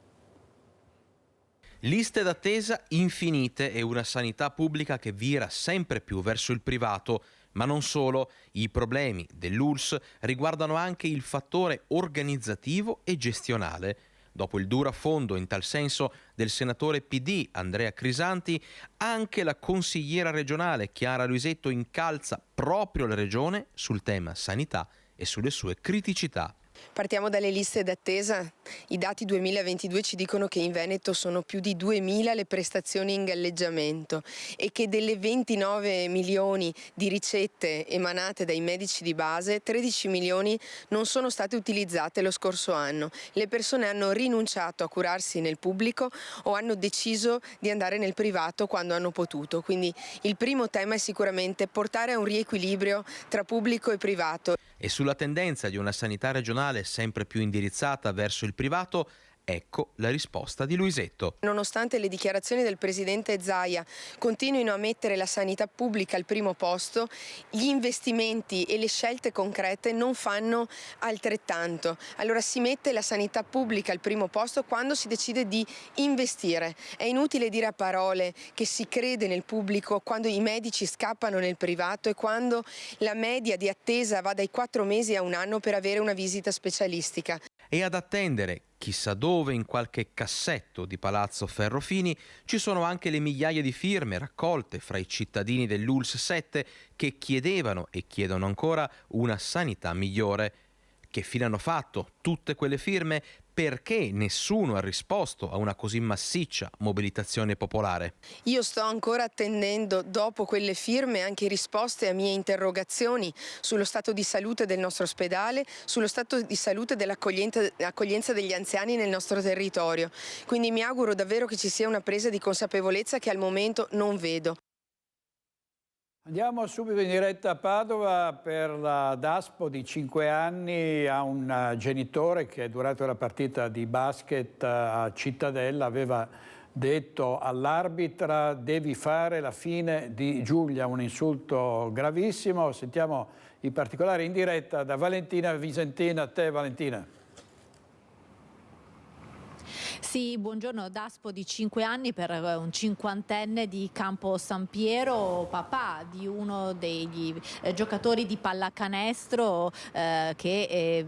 Speaker 5: Liste d'attesa infinite e una sanità pubblica che vira sempre più verso il privato. Ma non solo, i problemi dell'ULSS riguardano anche il fattore organizzativo e gestionale. Dopo il duro affondo in tal senso del senatore PD Andrea Crisanti, anche la consigliera regionale Chiara Luisetto incalza proprio la regione sul tema sanità e sulle sue criticità.
Speaker 12: Partiamo dalle liste d'attesa. I dati 2022 ci dicono che in Veneto sono più di 2.000 le prestazioni in galleggiamento e che delle 29 milioni di ricette emanate dai medici di base, 13 milioni non sono state utilizzate lo scorso anno. Le persone hanno rinunciato a curarsi nel pubblico o hanno deciso di andare nel privato quando hanno potuto. Quindi il primo tema è sicuramente portare a un riequilibrio tra pubblico e privato.
Speaker 5: E sulla tendenza di una sanità regionale sempre più indirizzata verso il privato, ecco la risposta di Luisetto.
Speaker 12: Nonostante le dichiarazioni del presidente Zaia continuino a mettere la sanità pubblica al primo posto, gli investimenti e le scelte concrete non fanno altrettanto. Allora si mette la sanità pubblica al primo posto quando si decide di investire. È inutile dire a parole che si crede nel pubblico quando i medici scappano nel privato e quando la media di attesa va dai 4 mesi a un anno per avere una visita specialistica.
Speaker 5: E ad attendere, chissà dove, in qualche cassetto di Palazzo Ferrofini, ci sono anche le migliaia di firme raccolte fra i cittadini dell'ULSS 7 che chiedevano e chiedono ancora una sanità migliore. Che fine hanno fatto tutte quelle firme? Perché nessuno ha risposto a una così massiccia mobilitazione popolare?
Speaker 12: Io sto ancora attendendo, dopo quelle firme, anche risposte a mie interrogazioni sullo stato di salute del nostro ospedale, sullo stato di salute dell'accoglienza degli anziani nel nostro territorio. Quindi mi auguro davvero che ci sia una presa di consapevolezza che al momento non vedo.
Speaker 1: Andiamo subito in diretta a Padova per la Daspo di 5 anni a un genitore che durante una partita di basket a Cittadella aveva detto all'arbitra: devi fare la fine di Giulia, un insulto gravissimo. Sentiamo i particolari in diretta da Valentina Visentina. A te Valentina.
Speaker 13: Sì, buongiorno. Daspo di 5 anni per un 50enne di Campo San Piero, papà di uno degli giocatori di pallacanestro che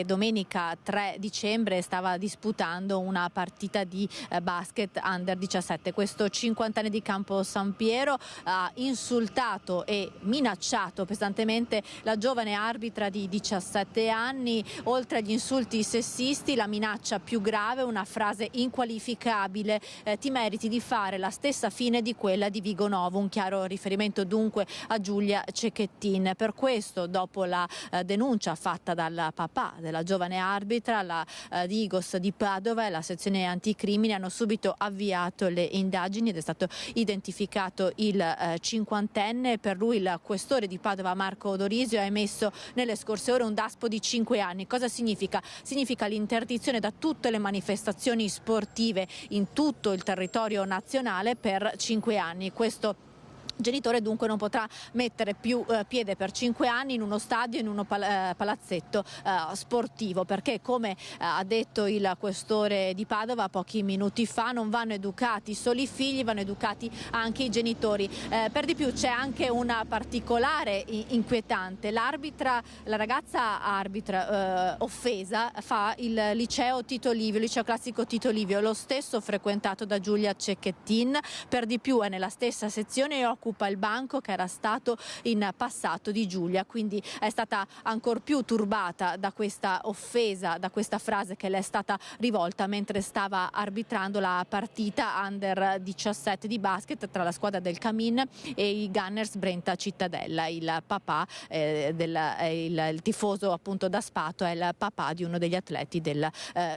Speaker 13: domenica 3 dicembre stava disputando una partita di basket under 17. Questo 50enne di Campo San Piero ha insultato e minacciato pesantemente la giovane arbitra di 17 anni. Oltre agli insulti sessisti, la minaccia più grave, una frase inqualificabile: ti meriti di fare la stessa fine di quella di Vigonovo. Un chiaro riferimento dunque a Giulia Cecchettin. Per questo, dopo la denuncia fatta dal papà della giovane arbitra, la Digos di Padova e la sezione anticrimini hanno subito avviato le indagini ed è stato identificato il 50enne. Per lui il questore di Padova Marco Dorisio ha emesso nelle scorse ore un Daspo di 5 anni. Cosa significa? Significa l'interdizione da tutte le manifestazioni sportive in tutto il territorio nazionale per 5 anni. Questo genitore dunque non potrà mettere più piede per 5 anni in uno stadio, in uno palazzetto sportivo, perché, come ha detto il questore di Padova pochi minuti fa, non vanno educati solo i figli, vanno educati anche i genitori. Per di più c'è anche una particolare inquietante: la ragazza arbitra offesa fa il liceo Tito Livio, liceo classico Tito Livio, lo stesso frequentato da Giulia Cecchettin. Per di più è nella stessa sezione e occupa il banco che era stato in passato di Giulia, quindi è stata ancor più turbata da questa offesa, da questa frase che le è stata rivolta mentre stava arbitrando la partita under 17 di basket tra la squadra del Camin e i Gunners Brenta Cittadella. Il papà il tifoso appunto da Spato è il papà di uno degli atleti del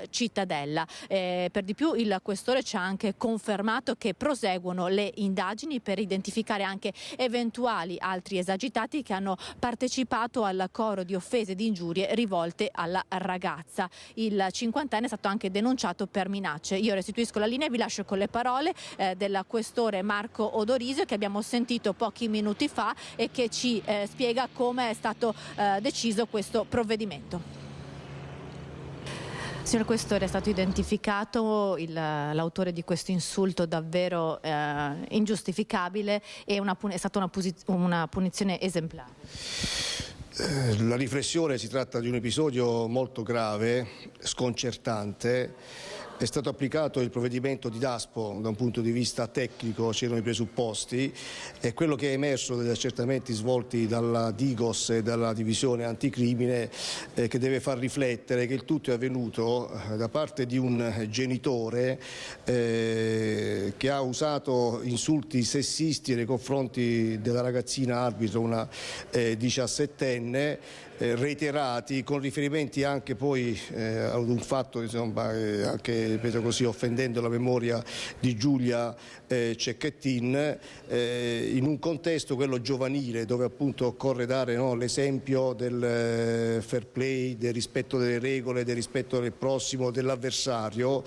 Speaker 13: Cittadella. Per di più il questore ci ha anche confermato che proseguono le indagini per identificare anche eventuali altri esagitati che hanno partecipato al coro di offese e di ingiurie rivolte alla ragazza. Il cinquantenne è stato anche denunciato per minacce. Io restituisco la linea e vi lascio con le parole del questore Marco Odorisio, che abbiamo sentito pochi minuti fa e che ci spiega come è stato deciso questo provvedimento. Signor Questore, è stato identificato l'autore di questo insulto davvero ingiustificabile e è stata una punizione esemplare.
Speaker 14: La riflessione: si tratta di un episodio molto grave, sconcertante. È stato applicato il provvedimento di Daspo da un punto di vista tecnico, c'erano i presupposti, e quello che è emerso dagli accertamenti svolti dalla Digos e dalla divisione anticrimine che deve far riflettere che il tutto è avvenuto da parte di un genitore che ha usato insulti sessisti nei confronti della ragazzina arbitro, una 17enne, reiterati con riferimenti anche poi ad un fatto, insomma, anche ripeto così, offendendo la memoria di Giulia Cecchettin, in un contesto, quello giovanile, dove appunto occorre dare l'esempio del fair play, del rispetto delle regole, del rispetto del prossimo, dell'avversario,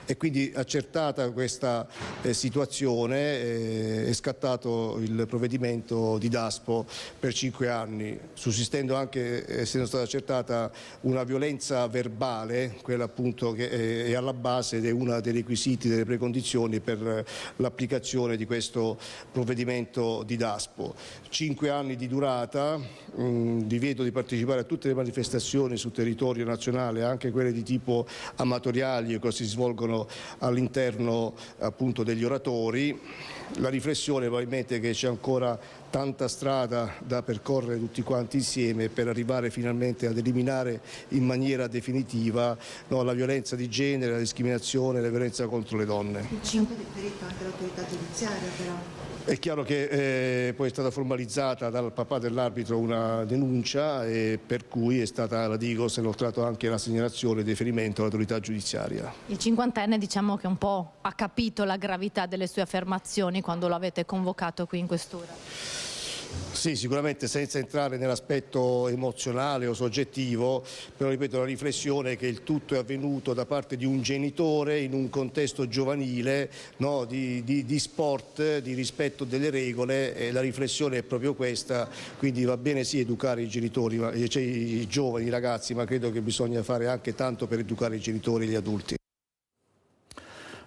Speaker 14: e quindi accertata questa situazione è scattato il provvedimento di Daspo per 5 anni, sussistendo anche, essendo stata accertata, una violenza verbale, quella appunto che è alla base ed è una dei requisiti, delle precondizioni per l'applicazione di questo provvedimento di Daspo. 5 anni di durata, divieto di partecipare a tutte le manifestazioni sul territorio nazionale, anche quelle di tipo amatoriali che si svolgono all'interno appunto degli oratori. La riflessione probabilmente che c'è ancora tanta strada da percorrere tutti quanti insieme per arrivare finalmente ad eliminare in maniera definitiva la violenza di genere, la discriminazione, la violenza contro le donne.
Speaker 15: Il 5 del diritto anche l'autorità giudiziaria però.
Speaker 14: È chiaro che poi è stata formalizzata dal papà dell'arbitro una denuncia, e per cui è stata la Digos inoltrato anche la segnalazione di riferimento all'autorità giudiziaria.
Speaker 13: Il cinquantenne diciamo che un po' ha capito la gravità delle sue affermazioni quando lo avete convocato qui in questura.
Speaker 14: Sì, sicuramente senza entrare nell'aspetto emozionale o soggettivo, però ripeto, la riflessione è che il tutto è avvenuto da parte di un genitore in un contesto giovanile, di sport, di rispetto delle regole, e la riflessione è proprio questa. Quindi va bene sì educare i genitori, i giovani, i ragazzi, ma credo che bisogna fare anche tanto per educare i genitori e gli adulti.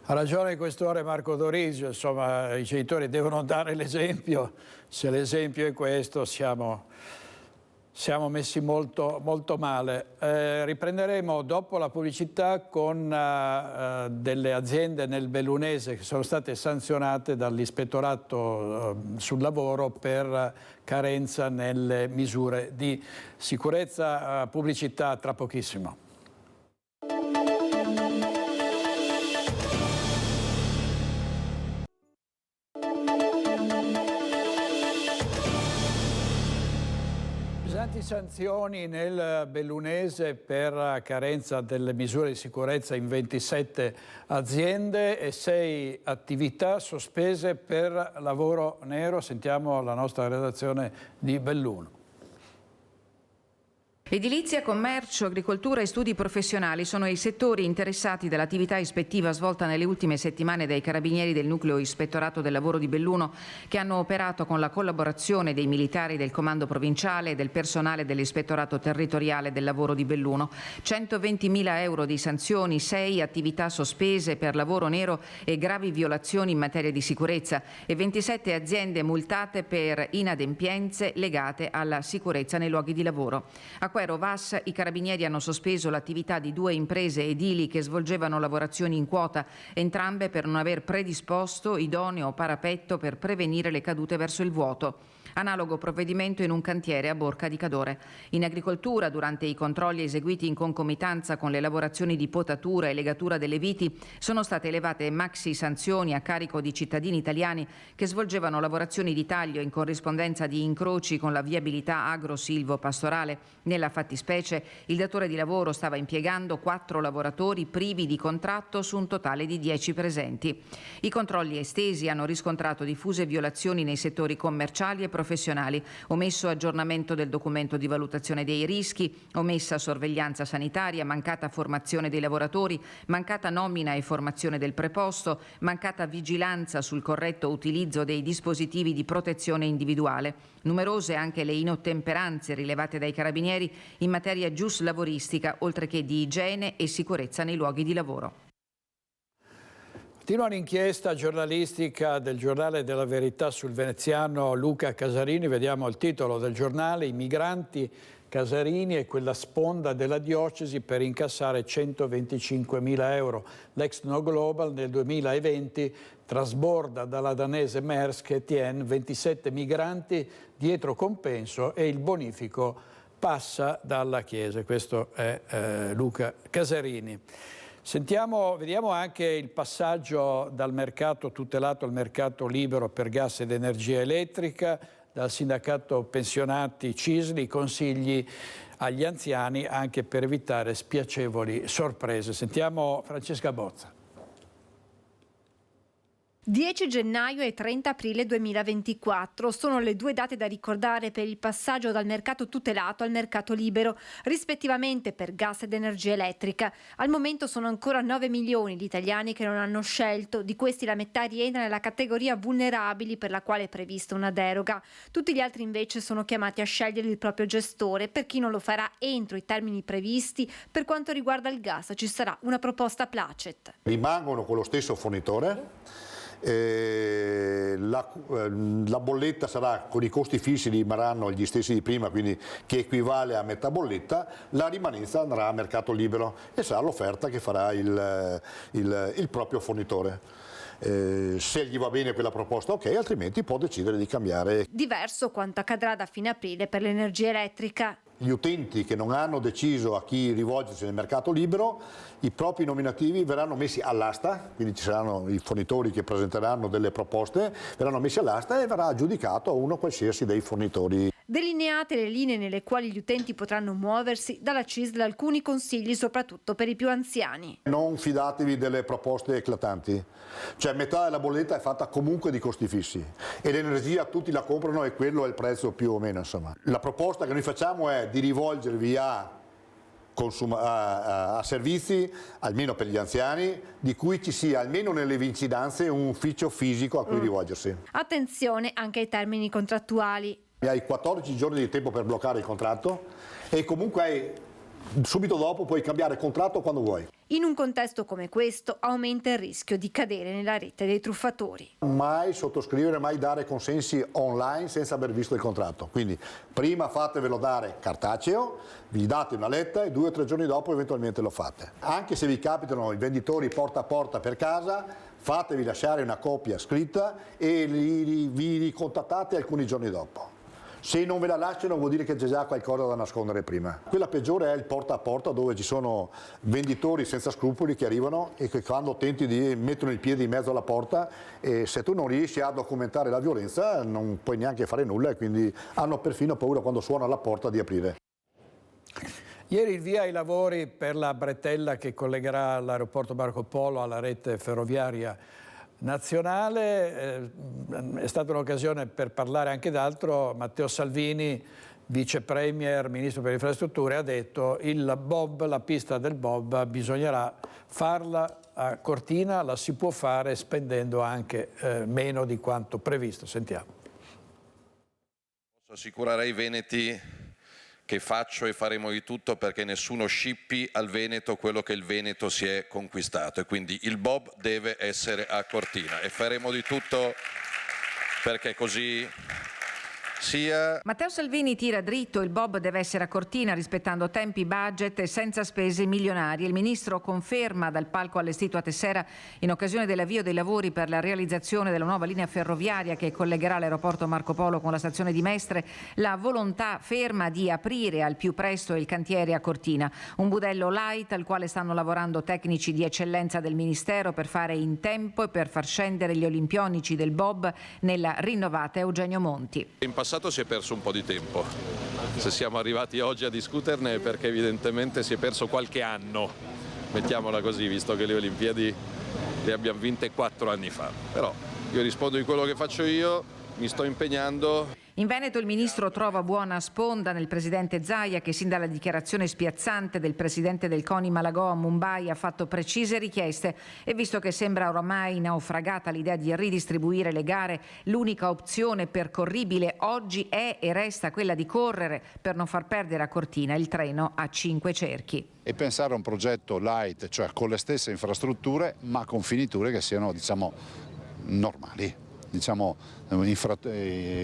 Speaker 1: Ha ragione il questore Marco Odorisio, insomma i genitori devono dare l'esempio, se l'esempio è questo siamo messi molto, molto male. Riprenderemo dopo la pubblicità con delle aziende nel bellunese che sono state sanzionate dall'Ispettorato sul lavoro per carenza nelle misure di sicurezza. Pubblicità tra pochissimo. Sanzioni nel bellunese per carenza delle misure di sicurezza in 27 aziende e 6 attività sospese per lavoro nero. Sentiamo la nostra redazione di Belluno.
Speaker 17: Edilizia, commercio, agricoltura e studi professionali sono i settori interessati dall'attività ispettiva svolta nelle ultime settimane dai carabinieri del nucleo Ispettorato del Lavoro di Belluno, che hanno operato con la collaborazione dei militari del comando provinciale e del personale dell'Ispettorato territoriale del lavoro di Belluno. 120.000 euro di sanzioni, 6 attività sospese per lavoro nero e gravi violazioni in materia di sicurezza e 27 aziende multate per inadempienze legate alla sicurezza nei luoghi di lavoro. A Quero Vas i carabinieri hanno sospeso l'attività di 2 imprese edili che svolgevano lavorazioni in quota, entrambe per non aver predisposto idoneo parapetto per prevenire le cadute verso il vuoto. Analogo provvedimento in un cantiere a Borca di Cadore. In agricoltura, durante i controlli eseguiti in concomitanza con le lavorazioni di potatura e legatura delle viti, sono state elevate maxi sanzioni a carico di cittadini italiani che svolgevano lavorazioni di taglio in corrispondenza di incroci con la viabilità agro-silvo-pastorale. Nella fattispecie, il datore di lavoro stava impiegando 4 lavoratori privi di contratto su un totale di 10 presenti. I controlli estesi hanno riscontrato diffuse violazioni nei settori commerciali e professionali, omesso aggiornamento del documento di valutazione dei rischi, omessa sorveglianza sanitaria, mancata formazione dei lavoratori, mancata nomina e formazione del preposto, mancata vigilanza sul corretto utilizzo dei dispositivi di protezione individuale. Numerose anche le inottemperanze rilevate dai carabinieri in materia giuslavoristica, oltre che di igiene e sicurezza nei luoghi di lavoro.
Speaker 1: Continua un'inchiesta giornalistica del giornale della Verità sul veneziano Luca Casarini. Vediamo il titolo del giornale: i migranti Casarini e quella sponda della diocesi per incassare 125.000 euro. L'ex No Global nel 2020 trasborda dalla danese Maersk Etienne 27 migranti dietro compenso e il bonifico passa dalla Chiesa. Questo è Luca Casarini. Vediamo anche il passaggio dal mercato tutelato al mercato libero per gas ed energia elettrica, dal sindacato pensionati CISL, consigli agli anziani anche per evitare spiacevoli sorprese. Sentiamo Francesca Bozza.
Speaker 9: 10 gennaio e 30 aprile 2024 sono le 2 date da ricordare per il passaggio dal mercato tutelato al mercato libero, rispettivamente per gas ed energia elettrica. Al momento sono ancora 9 milioni gli italiani che non hanno scelto, di questi la metà rientra nella categoria vulnerabili per la quale è prevista una deroga. Tutti gli altri invece sono chiamati a scegliere il proprio gestore. Per chi non lo farà entro i termini previsti, per quanto riguarda il gas ci sarà una proposta placet.
Speaker 16: Rimangono con lo stesso fornitore. La bolletta sarà con i costi fissi, rimarranno gli stessi di prima, quindi che equivale a metà bolletta. La rimanenza andrà a mercato libero e sarà l'offerta che farà il proprio fornitore. Se gli va bene quella proposta, ok, altrimenti può decidere di cambiare.
Speaker 9: Diverso quanto accadrà da fine aprile per l'energia elettrica.
Speaker 16: Gli utenti che non hanno deciso a chi rivolgersi nel mercato libero, i propri nominativi verranno messi all'asta, quindi ci saranno i fornitori che presenteranno delle proposte, verranno messi all'asta e verrà aggiudicato a uno qualsiasi dei fornitori.
Speaker 9: Delineate le linee nelle quali gli utenti potranno muoversi, dalla CISL alcuni consigli soprattutto per i più anziani.
Speaker 16: Non fidatevi delle proposte eclatanti, cioè metà della bolletta è fatta comunque di costi fissi e l'energia tutti la comprano e quello è il prezzo più o meno, insomma. La proposta che noi facciamo è di rivolgervi a servizi, almeno per gli anziani, di cui ci sia almeno nelle vicinanze un ufficio fisico a cui rivolgersi.
Speaker 9: Attenzione anche ai termini contrattuali.
Speaker 16: Hai 14 giorni di tempo per bloccare il contratto e comunque subito dopo puoi cambiare contratto quando vuoi.
Speaker 9: In un contesto come questo aumenta il rischio di cadere nella rete dei truffatori.
Speaker 16: Mai sottoscrivere, mai dare consensi online senza aver visto il contratto. Quindi prima fatevelo dare cartaceo, vi date una letta e 2 o 3 giorni dopo eventualmente lo fate. Anche se vi capitano i venditori porta a porta per casa, fatevi lasciare una copia scritta e vi ricontattate alcuni giorni dopo. Se non ve la lasciano vuol dire che c'è già qualcosa da nascondere prima. Quella peggiore è il porta a porta, dove ci sono venditori senza scrupoli che arrivano e che quando tenti di mettono il piede in mezzo alla porta e se tu non riesci a documentare la violenza non puoi neanche fare nulla e quindi hanno perfino paura quando suona alla porta di aprire.
Speaker 1: Ieri il via ai lavori per la bretella che collegherà l'aeroporto Marco Polo alla rete ferroviaria nazionale. È stata un'occasione per parlare anche d'altro. Matteo Salvini, vice premier, ministro per le infrastrutture, ha detto il bob, la pista del bob bisognerà farla a Cortina, la si può fare spendendo anche meno di quanto previsto. Sentiamo.
Speaker 18: Posso assicurare ai veneti che faccio e faremo di tutto perché nessuno scippi al Veneto quello che il Veneto si è conquistato e quindi il bob deve essere a Cortina e faremo di tutto perché così sia...
Speaker 17: Matteo Salvini tira dritto, il bob deve essere a Cortina rispettando tempi, budget e senza spese milionarie. Il ministro conferma dal palco allestito a Tessera in occasione dell'avvio dei lavori per la realizzazione della nuova linea ferroviaria che collegherà l'aeroporto Marco Polo con la stazione di Mestre la volontà ferma di aprire al più presto il cantiere a Cortina. Un budello light al quale stanno lavorando tecnici di eccellenza del Ministero per fare in tempo e per far scendere gli olimpionici del bob nella rinnovata Eugenio Monti.
Speaker 18: In passato si è perso un po' di tempo. Se siamo arrivati oggi a discuterne è perché evidentemente si è perso qualche anno, mettiamola così, visto che le Olimpiadi le abbiamo vinte 4 anni fa. Però io rispondo di quello che faccio io, mi sto impegnando.
Speaker 17: In Veneto il ministro trova buona sponda nel presidente Zaia che sin dalla dichiarazione spiazzante del presidente del CONI Malagò a Mumbai ha fatto precise richieste e visto che sembra oramai naufragata l'idea di ridistribuire le gare, l'unica opzione percorribile oggi è e resta quella di correre per non far perdere a Cortina il treno a 5 cerchi.
Speaker 19: E pensare a un progetto light, cioè con le stesse infrastrutture ma con finiture che siano normali.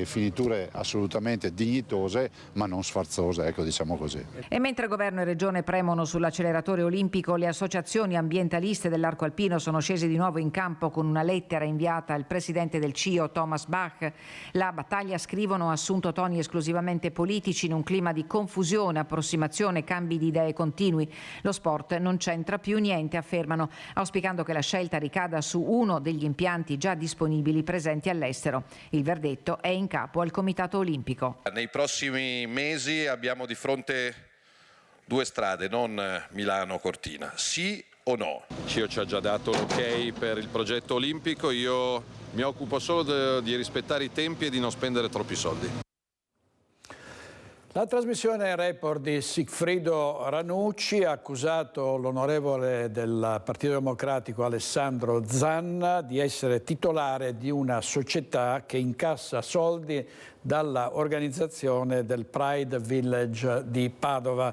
Speaker 19: Finiture assolutamente dignitose ma non sfarzose, ecco, diciamo così.
Speaker 17: E mentre governo e regione premono sull'acceleratore olimpico, le associazioni ambientaliste dell'arco alpino sono scese di nuovo in campo con una lettera inviata al presidente del CIO Thomas Bach. La battaglia, scrivono, ha assunto toni esclusivamente politici in un clima di confusione, approssimazione, cambi di idee continui. Lo sport non c'entra più niente, affermano, auspicando che la scelta ricada su uno degli impianti già disponibili presenti all'estero. Il verdetto è in capo al Comitato Olimpico.
Speaker 18: Nei prossimi mesi abbiamo di fronte 2 strade, non Milano-Cortina. Sì o no? CIO ci ha già dato l'ok per il progetto olimpico, io mi occupo solo di rispettare i tempi e di non spendere troppi soldi.
Speaker 1: La trasmissione Report di Sigfrido Ranucci ha accusato l'onorevole del Partito Democratico Alessandro Zanna di essere titolare di una società che incassa soldi dalla organizzazione del Pride Village di Padova.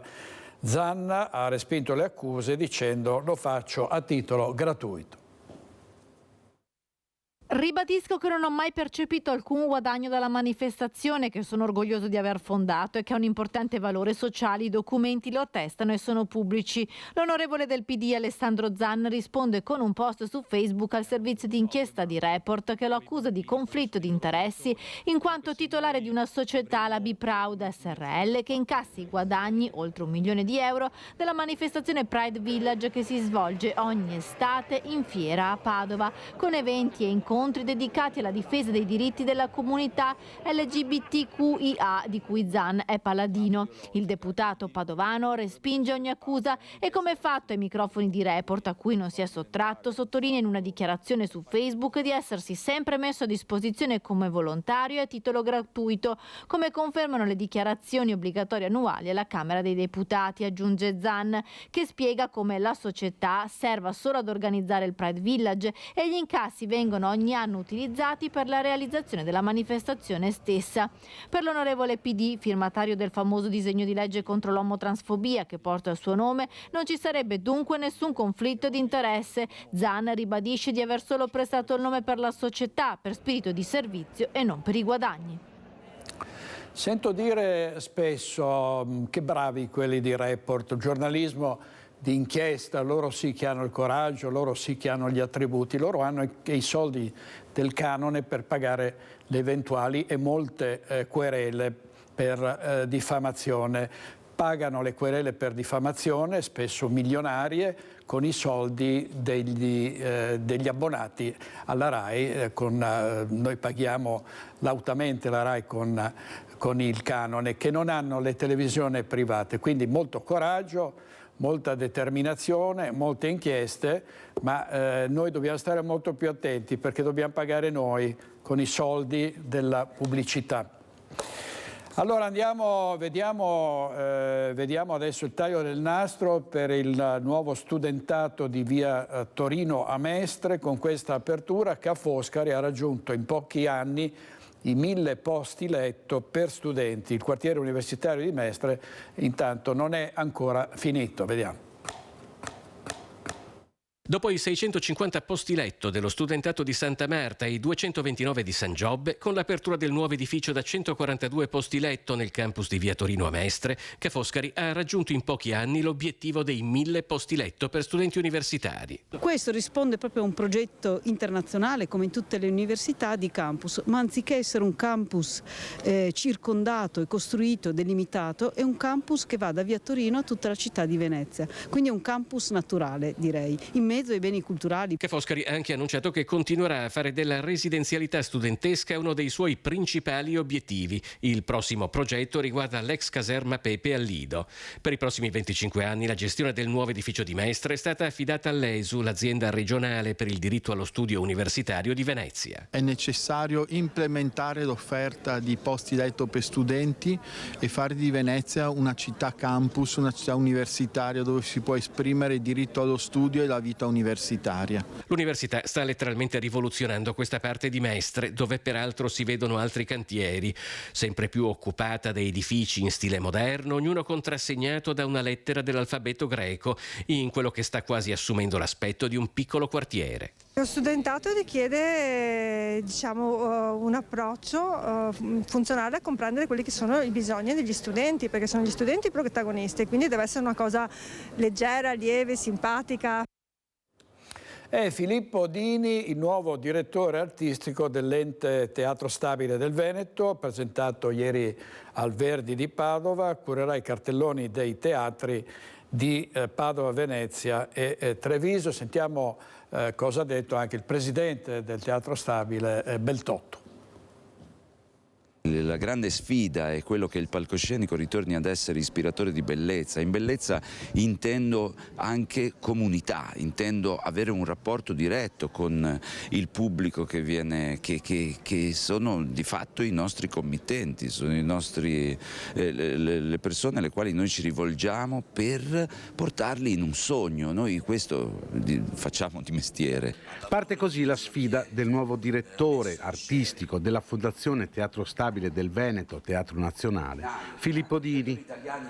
Speaker 1: Zanna ha respinto le accuse dicendo: lo faccio a titolo gratuito.
Speaker 20: Ribadisco che non ho mai percepito alcun guadagno dalla manifestazione, che sono orgoglioso di aver fondato e che ha un importante valore sociale. I documenti lo attestano e sono pubblici. L'onorevole del PD Alessandro Zanna risponde con un post su Facebook al servizio di inchiesta di Report che lo accusa di conflitto di interessi in quanto titolare di una società, la Be Proud SRL, che incassa i guadagni, oltre €1 milione, della manifestazione Pride Village che si svolge ogni estate in fiera a Padova, con eventi e incontri dedicati alla difesa dei diritti della comunità LGBTQIA di cui Zan è paladino. Il deputato padovano respinge ogni accusa e, come fatto ai microfoni di Report a cui non si è sottratto, sottolinea in una dichiarazione su Facebook di essersi sempre messo a disposizione come volontario e a titolo gratuito, come confermano le dichiarazioni obbligatorie annuali alla Camera dei Deputati, aggiunge Zan, che spiega come la società serva solo ad organizzare il Pride Village e gli incassi vengono ogni anno utilizzati per la realizzazione della manifestazione stessa. Per l'onorevole PD, firmatario del famoso disegno di legge contro l'omotransfobia che porta il suo nome, non ci sarebbe dunque nessun conflitto di interesse. Zan ribadisce di aver solo prestato il nome per la società, per spirito di servizio e non per i guadagni.
Speaker 1: Sento dire spesso che bravi quelli di Report, giornalismo di inchiesta, loro sì che hanno il coraggio, loro sì che hanno gli attributi, loro hanno i soldi del canone per pagare le eventuali e molte querele per diffamazione. Pagano le querele per diffamazione, spesso milionarie, con i soldi degli abbonati alla RAI. Noi paghiamo lautamente la RAI con il canone, che non hanno le televisioni private, quindi molto coraggio, molta determinazione, molte inchieste, ma noi dobbiamo stare molto più attenti perché dobbiamo pagare noi con i soldi della pubblicità. Allora vediamo adesso il taglio del nastro per il nuovo studentato di via Torino a Mestre, con questa apertura Ca' Foscari ha raggiunto in pochi anni i 1000 posti letto per studenti. Il quartiere universitario di Mestre intanto non è ancora finito. Vediamo.
Speaker 2: Dopo i 650 posti letto dello studentato di Santa Marta e i 229 di San Giobbe, con l'apertura del nuovo edificio da 142 posti letto nel campus di via Torino a Mestre, Ca' Foscari ha raggiunto in pochi anni l'obiettivo dei 1000 posti letto per studenti universitari.
Speaker 21: Questo risponde proprio a un progetto internazionale, come in tutte le università, di campus, ma anziché essere un campus circondato e costruito, delimitato, è un campus che va da via Torino a tutta la città di Venezia. Quindi è un campus naturale, direi, in mezzo ai beni culturali.
Speaker 2: Ca' Foscari ha anche annunciato che continuerà a fare della residenzialità studentesca uno dei suoi principali obiettivi. Il prossimo progetto riguarda l'ex caserma Pepe al Lido. Per i prossimi 25 anni la gestione del nuovo edificio di Mestre è stata affidata all'ESU, l'azienda regionale per il diritto allo studio universitario di Venezia.
Speaker 22: È necessario implementare l'offerta di posti letto per studenti e fare di Venezia una città campus, una città universitaria dove si può esprimere il diritto allo studio e la vita universitaria.
Speaker 2: L'università sta letteralmente rivoluzionando questa parte di Mestre, dove peraltro si vedono altri cantieri, sempre più occupata da edifici in stile moderno, ognuno contrassegnato da una lettera dell'alfabeto greco, in quello che sta quasi assumendo l'aspetto di un piccolo quartiere.
Speaker 23: Lo studentato richiede un approccio funzionale a comprendere quelli che sono i bisogni degli studenti, perché sono gli studenti i protagonisti, quindi deve essere una cosa leggera, lieve, simpatica.
Speaker 1: È Filippo Dini, il nuovo direttore artistico dell'ente Teatro Stabile del Veneto, presentato ieri al Verdi di Padova, curerà i cartelloni dei teatri di Padova, Venezia e Treviso. Sentiamo cosa ha detto anche il presidente del Teatro Stabile, Beltotto.
Speaker 25: La grande sfida è quello che il palcoscenico ritorni ad essere ispiratore di bellezza. In bellezza intendo anche comunità, intendo avere un rapporto diretto con il pubblico che viene, che sono di fatto i nostri committenti, sono i nostri, le persone alle quali noi ci rivolgiamo per portarli in un sogno. Noi questo facciamo di mestiere.
Speaker 26: Parte così la sfida del nuovo direttore artistico della Fondazione Teatro Stabile del Veneto, Teatro Nazionale, Filippo Dini.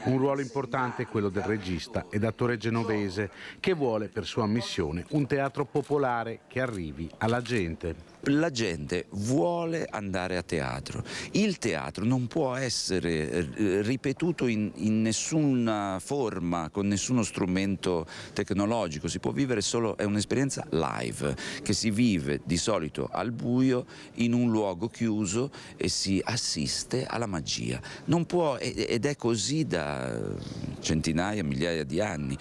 Speaker 26: Un ruolo importante è quello del regista ed attore genovese che vuole per sua missione un teatro popolare che arrivi alla gente.
Speaker 25: La gente vuole andare a teatro. Il teatro non può essere ripetuto in nessuna forma, con nessuno strumento tecnologico. Si può vivere solo, è un'esperienza live, che si vive di solito al buio, in un luogo chiuso e si assiste alla magia. Non può, ed è così da centinaia, migliaia di anni.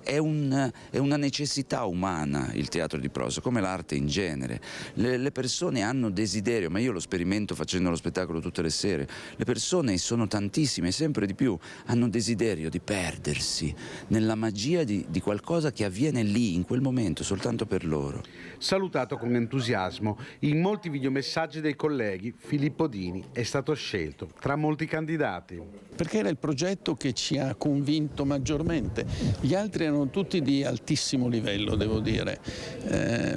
Speaker 25: È una necessità umana il teatro di prosa, come l'arte in genere. Le persone hanno desiderio, ma io lo sperimento facendo lo spettacolo tutte le sere, le persone sono tantissime, sempre di più, hanno desiderio di perdersi nella magia di qualcosa che avviene lì, in quel momento, soltanto per loro.
Speaker 26: Salutato con entusiasmo, in molti videomessaggi dei colleghi, Filippo Dini è stato scelto tra molti candidati.
Speaker 27: Perché era il progetto che ci ha convinto maggiormente. Gli altri erano tutti di altissimo livello, devo dire,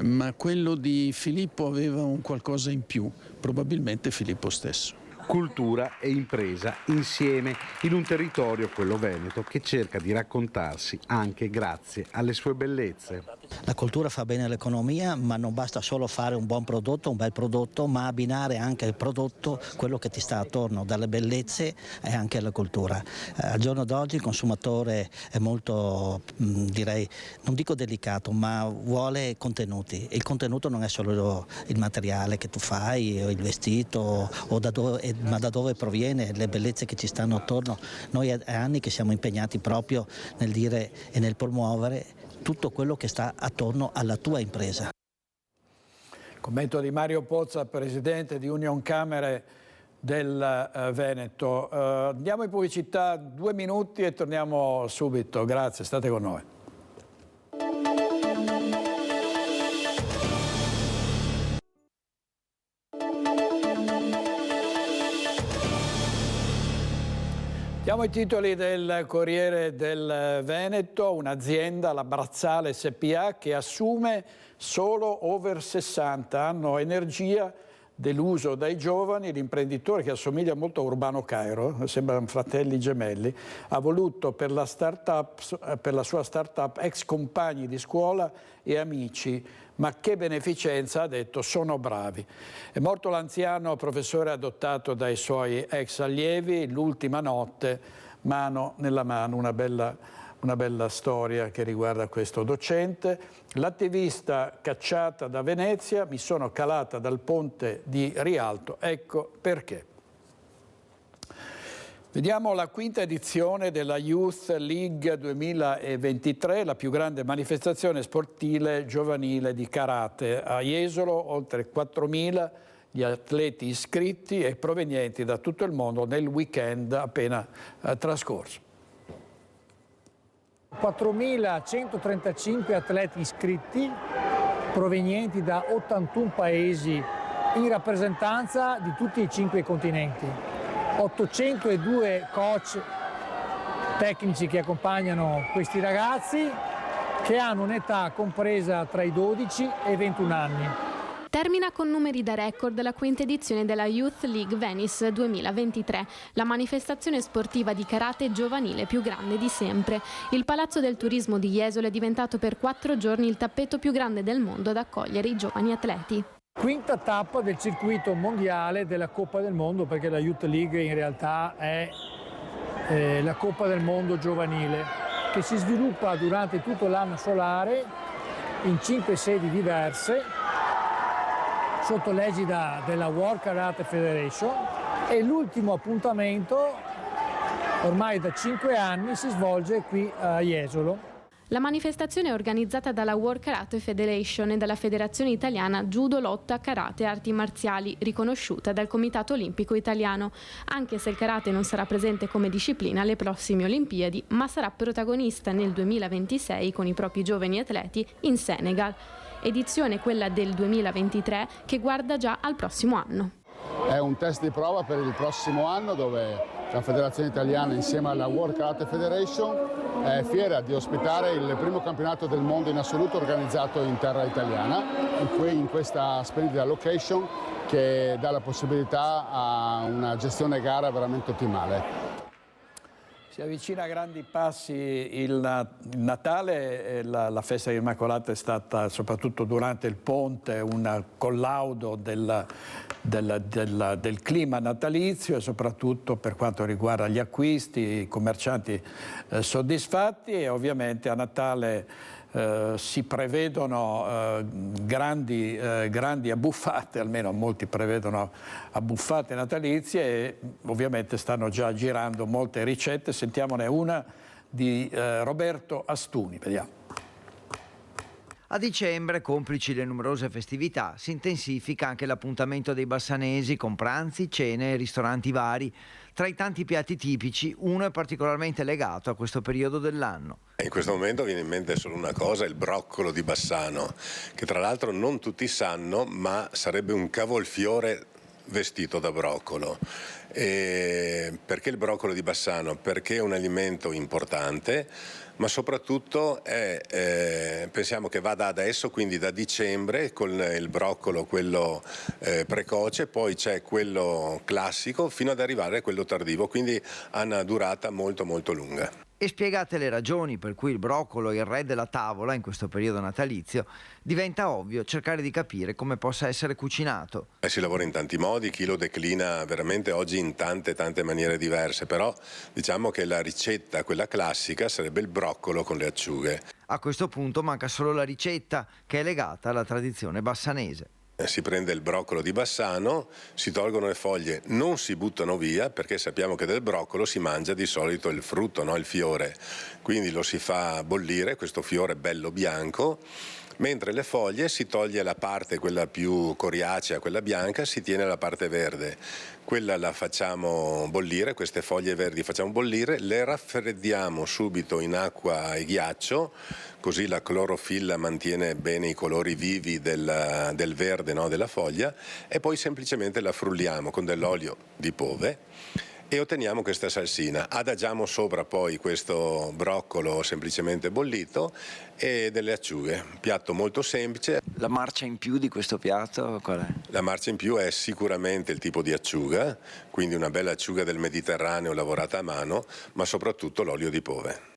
Speaker 27: ma quello di Filippo aveva un qualcosa in più, probabilmente Filippo stesso.
Speaker 26: Cultura e impresa insieme in un territorio, quello veneto, che cerca di raccontarsi anche grazie alle sue bellezze.
Speaker 28: La cultura fa bene all'economia, ma non basta solo fare un buon prodotto, un bel prodotto, ma abbinare anche il prodotto, quello che ti sta attorno, dalle bellezze e anche alla cultura. Al giorno d'oggi il consumatore è molto, direi, non dico delicato, ma vuole contenuti. Il contenuto non è solo il materiale che tu fai, o il vestito, o ma da dove proviene, le bellezze che ci stanno attorno. Noi è anni che siamo impegnati proprio nel dire e nel promuovere tutto quello che sta attorno alla tua impresa.
Speaker 1: Commento di Mario Pozza, presidente di Union Camere del Veneto. Andiamo in pubblicità 2 minuti e torniamo subito. Grazie, state con noi. Diamo i titoli del Corriere del Veneto, un'azienda, la Brazzale SPA, che assume solo over 60, hanno energia deluso dai giovani, l'imprenditore, che assomiglia molto a Urbano Cairo, sembrano fratelli gemelli, ha voluto per la sua startup ex compagni di scuola e amici. Ma che beneficenza, ha detto, sono bravi. È morto l'anziano professore adottato dai suoi ex allievi, l'ultima notte, mano nella mano, una bella storia che riguarda questo docente. L'attivista cacciata da Venezia, mi sono calata dal ponte di Rialto, ecco perché. Vediamo la quinta edizione della Youth League 2023, la più grande manifestazione sportiva giovanile di karate. A Jesolo oltre 4.000 gli atleti iscritti e provenienti da tutto il mondo nel weekend appena trascorso.
Speaker 3: 4.135 atleti iscritti provenienti da 81 paesi in rappresentanza di tutti i 5 continenti. 802 coach tecnici che accompagnano questi ragazzi che hanno un'età compresa tra i 12 e i 21 anni.
Speaker 4: Termina con numeri da record la quinta edizione della Youth League Venice 2023, la manifestazione sportiva di karate giovanile più grande di sempre. Il Palazzo del Turismo di Jesolo è diventato per 4 giorni il tappeto più grande del mondo ad accogliere i giovani atleti.
Speaker 3: Quinta tappa del circuito mondiale della Coppa del Mondo, perché la Youth League in realtà è la Coppa del Mondo giovanile, che si sviluppa durante tutto l'anno solare in 5 sedi diverse, sotto l'egida della World Karate Federation, e l'ultimo appuntamento, ormai da 5 anni, si svolge qui a Jesolo.
Speaker 4: La manifestazione è organizzata dalla World Karate Federation e dalla Federazione Italiana Judo, Lotta, Karate e Arti Marziali, riconosciuta dal Comitato Olimpico Italiano, anche se il karate non sarà presente come disciplina alle prossime Olimpiadi, ma sarà protagonista nel 2026 con i propri giovani atleti in Senegal. Edizione quella del 2023 che guarda già al prossimo anno.
Speaker 19: È un test di prova per il prossimo anno dove la Federazione Italiana insieme alla World Karate Federation è fiera di ospitare il primo campionato del mondo in assoluto organizzato in terra italiana, in questa splendida location che dà la possibilità a una gestione gara veramente ottimale.
Speaker 1: Si avvicina a grandi passi il Natale, la festa dell'Immacolata è stata soprattutto durante il ponte un collaudo del clima natalizio e soprattutto per quanto riguarda gli acquisti, i commercianti soddisfatti, e ovviamente a Natale si prevedono grandi abbuffate, almeno molti prevedono abbuffate natalizie, e ovviamente stanno già girando molte ricette. Sentiamone una di Roberto Astuni, vediamo.
Speaker 6: A dicembre, complici le numerose festività, si intensifica anche l'appuntamento dei bassanesi con pranzi, cene e ristoranti vari. Tra i tanti piatti tipici, uno è particolarmente legato a questo periodo dell'anno.
Speaker 7: In questo momento viene in mente solo una cosa, il broccolo di Bassano, che tra l'altro non tutti sanno, ma sarebbe un cavolfiore vestito da broccolo. Perché il broccolo di Bassano? Perché è un alimento importante, ma soprattutto pensiamo che vada adesso, quindi da dicembre, con il broccolo quello precoce, poi c'è quello classico fino ad arrivare a quello tardivo, quindi ha una durata molto molto lunga.
Speaker 6: E spiegate le ragioni per cui il broccolo è il re della tavola in questo periodo natalizio, diventa ovvio cercare di capire come possa essere cucinato.
Speaker 7: Si lavora in tanti modi, chi lo declina veramente oggi in tante maniere diverse, però diciamo che la ricetta, quella classica, sarebbe il broccolo con le acciughe.
Speaker 6: A questo punto manca solo la ricetta, che è legata alla tradizione bassanese.
Speaker 7: Si prende il broccolo di Bassano, si tolgono le foglie, non si buttano via, perché sappiamo che del broccolo si mangia di solito il frutto, no? Il fiore, quindi lo si fa bollire, questo fiore bello bianco, mentre le foglie si toglie la parte, quella più coriacea, quella bianca, si tiene la parte verde. Quella la facciamo bollire, queste foglie verdi facciamo bollire, le raffreddiamo subito in acqua e ghiaccio, così la clorofilla mantiene bene i colori vivi del verde, no, della foglia, e poi semplicemente la frulliamo con dell'olio di Pove e otteniamo questa salsina. Adagiamo sopra poi questo broccolo semplicemente bollito e delle acciughe. Piatto molto semplice.
Speaker 6: La marcia in più di questo piatto qual è?
Speaker 7: La marcia in più è sicuramente il tipo di acciuga, quindi una bella acciuga del Mediterraneo lavorata a mano, ma soprattutto l'olio di Pove.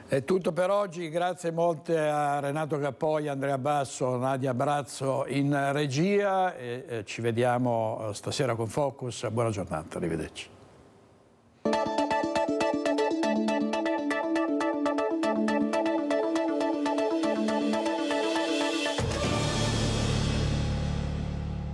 Speaker 1: È tutto per oggi, grazie molte a Renato Cappoi, Andrea Basso, Nadia Brazzo in regia e ci vediamo stasera con Focus. Buona giornata, arrivederci.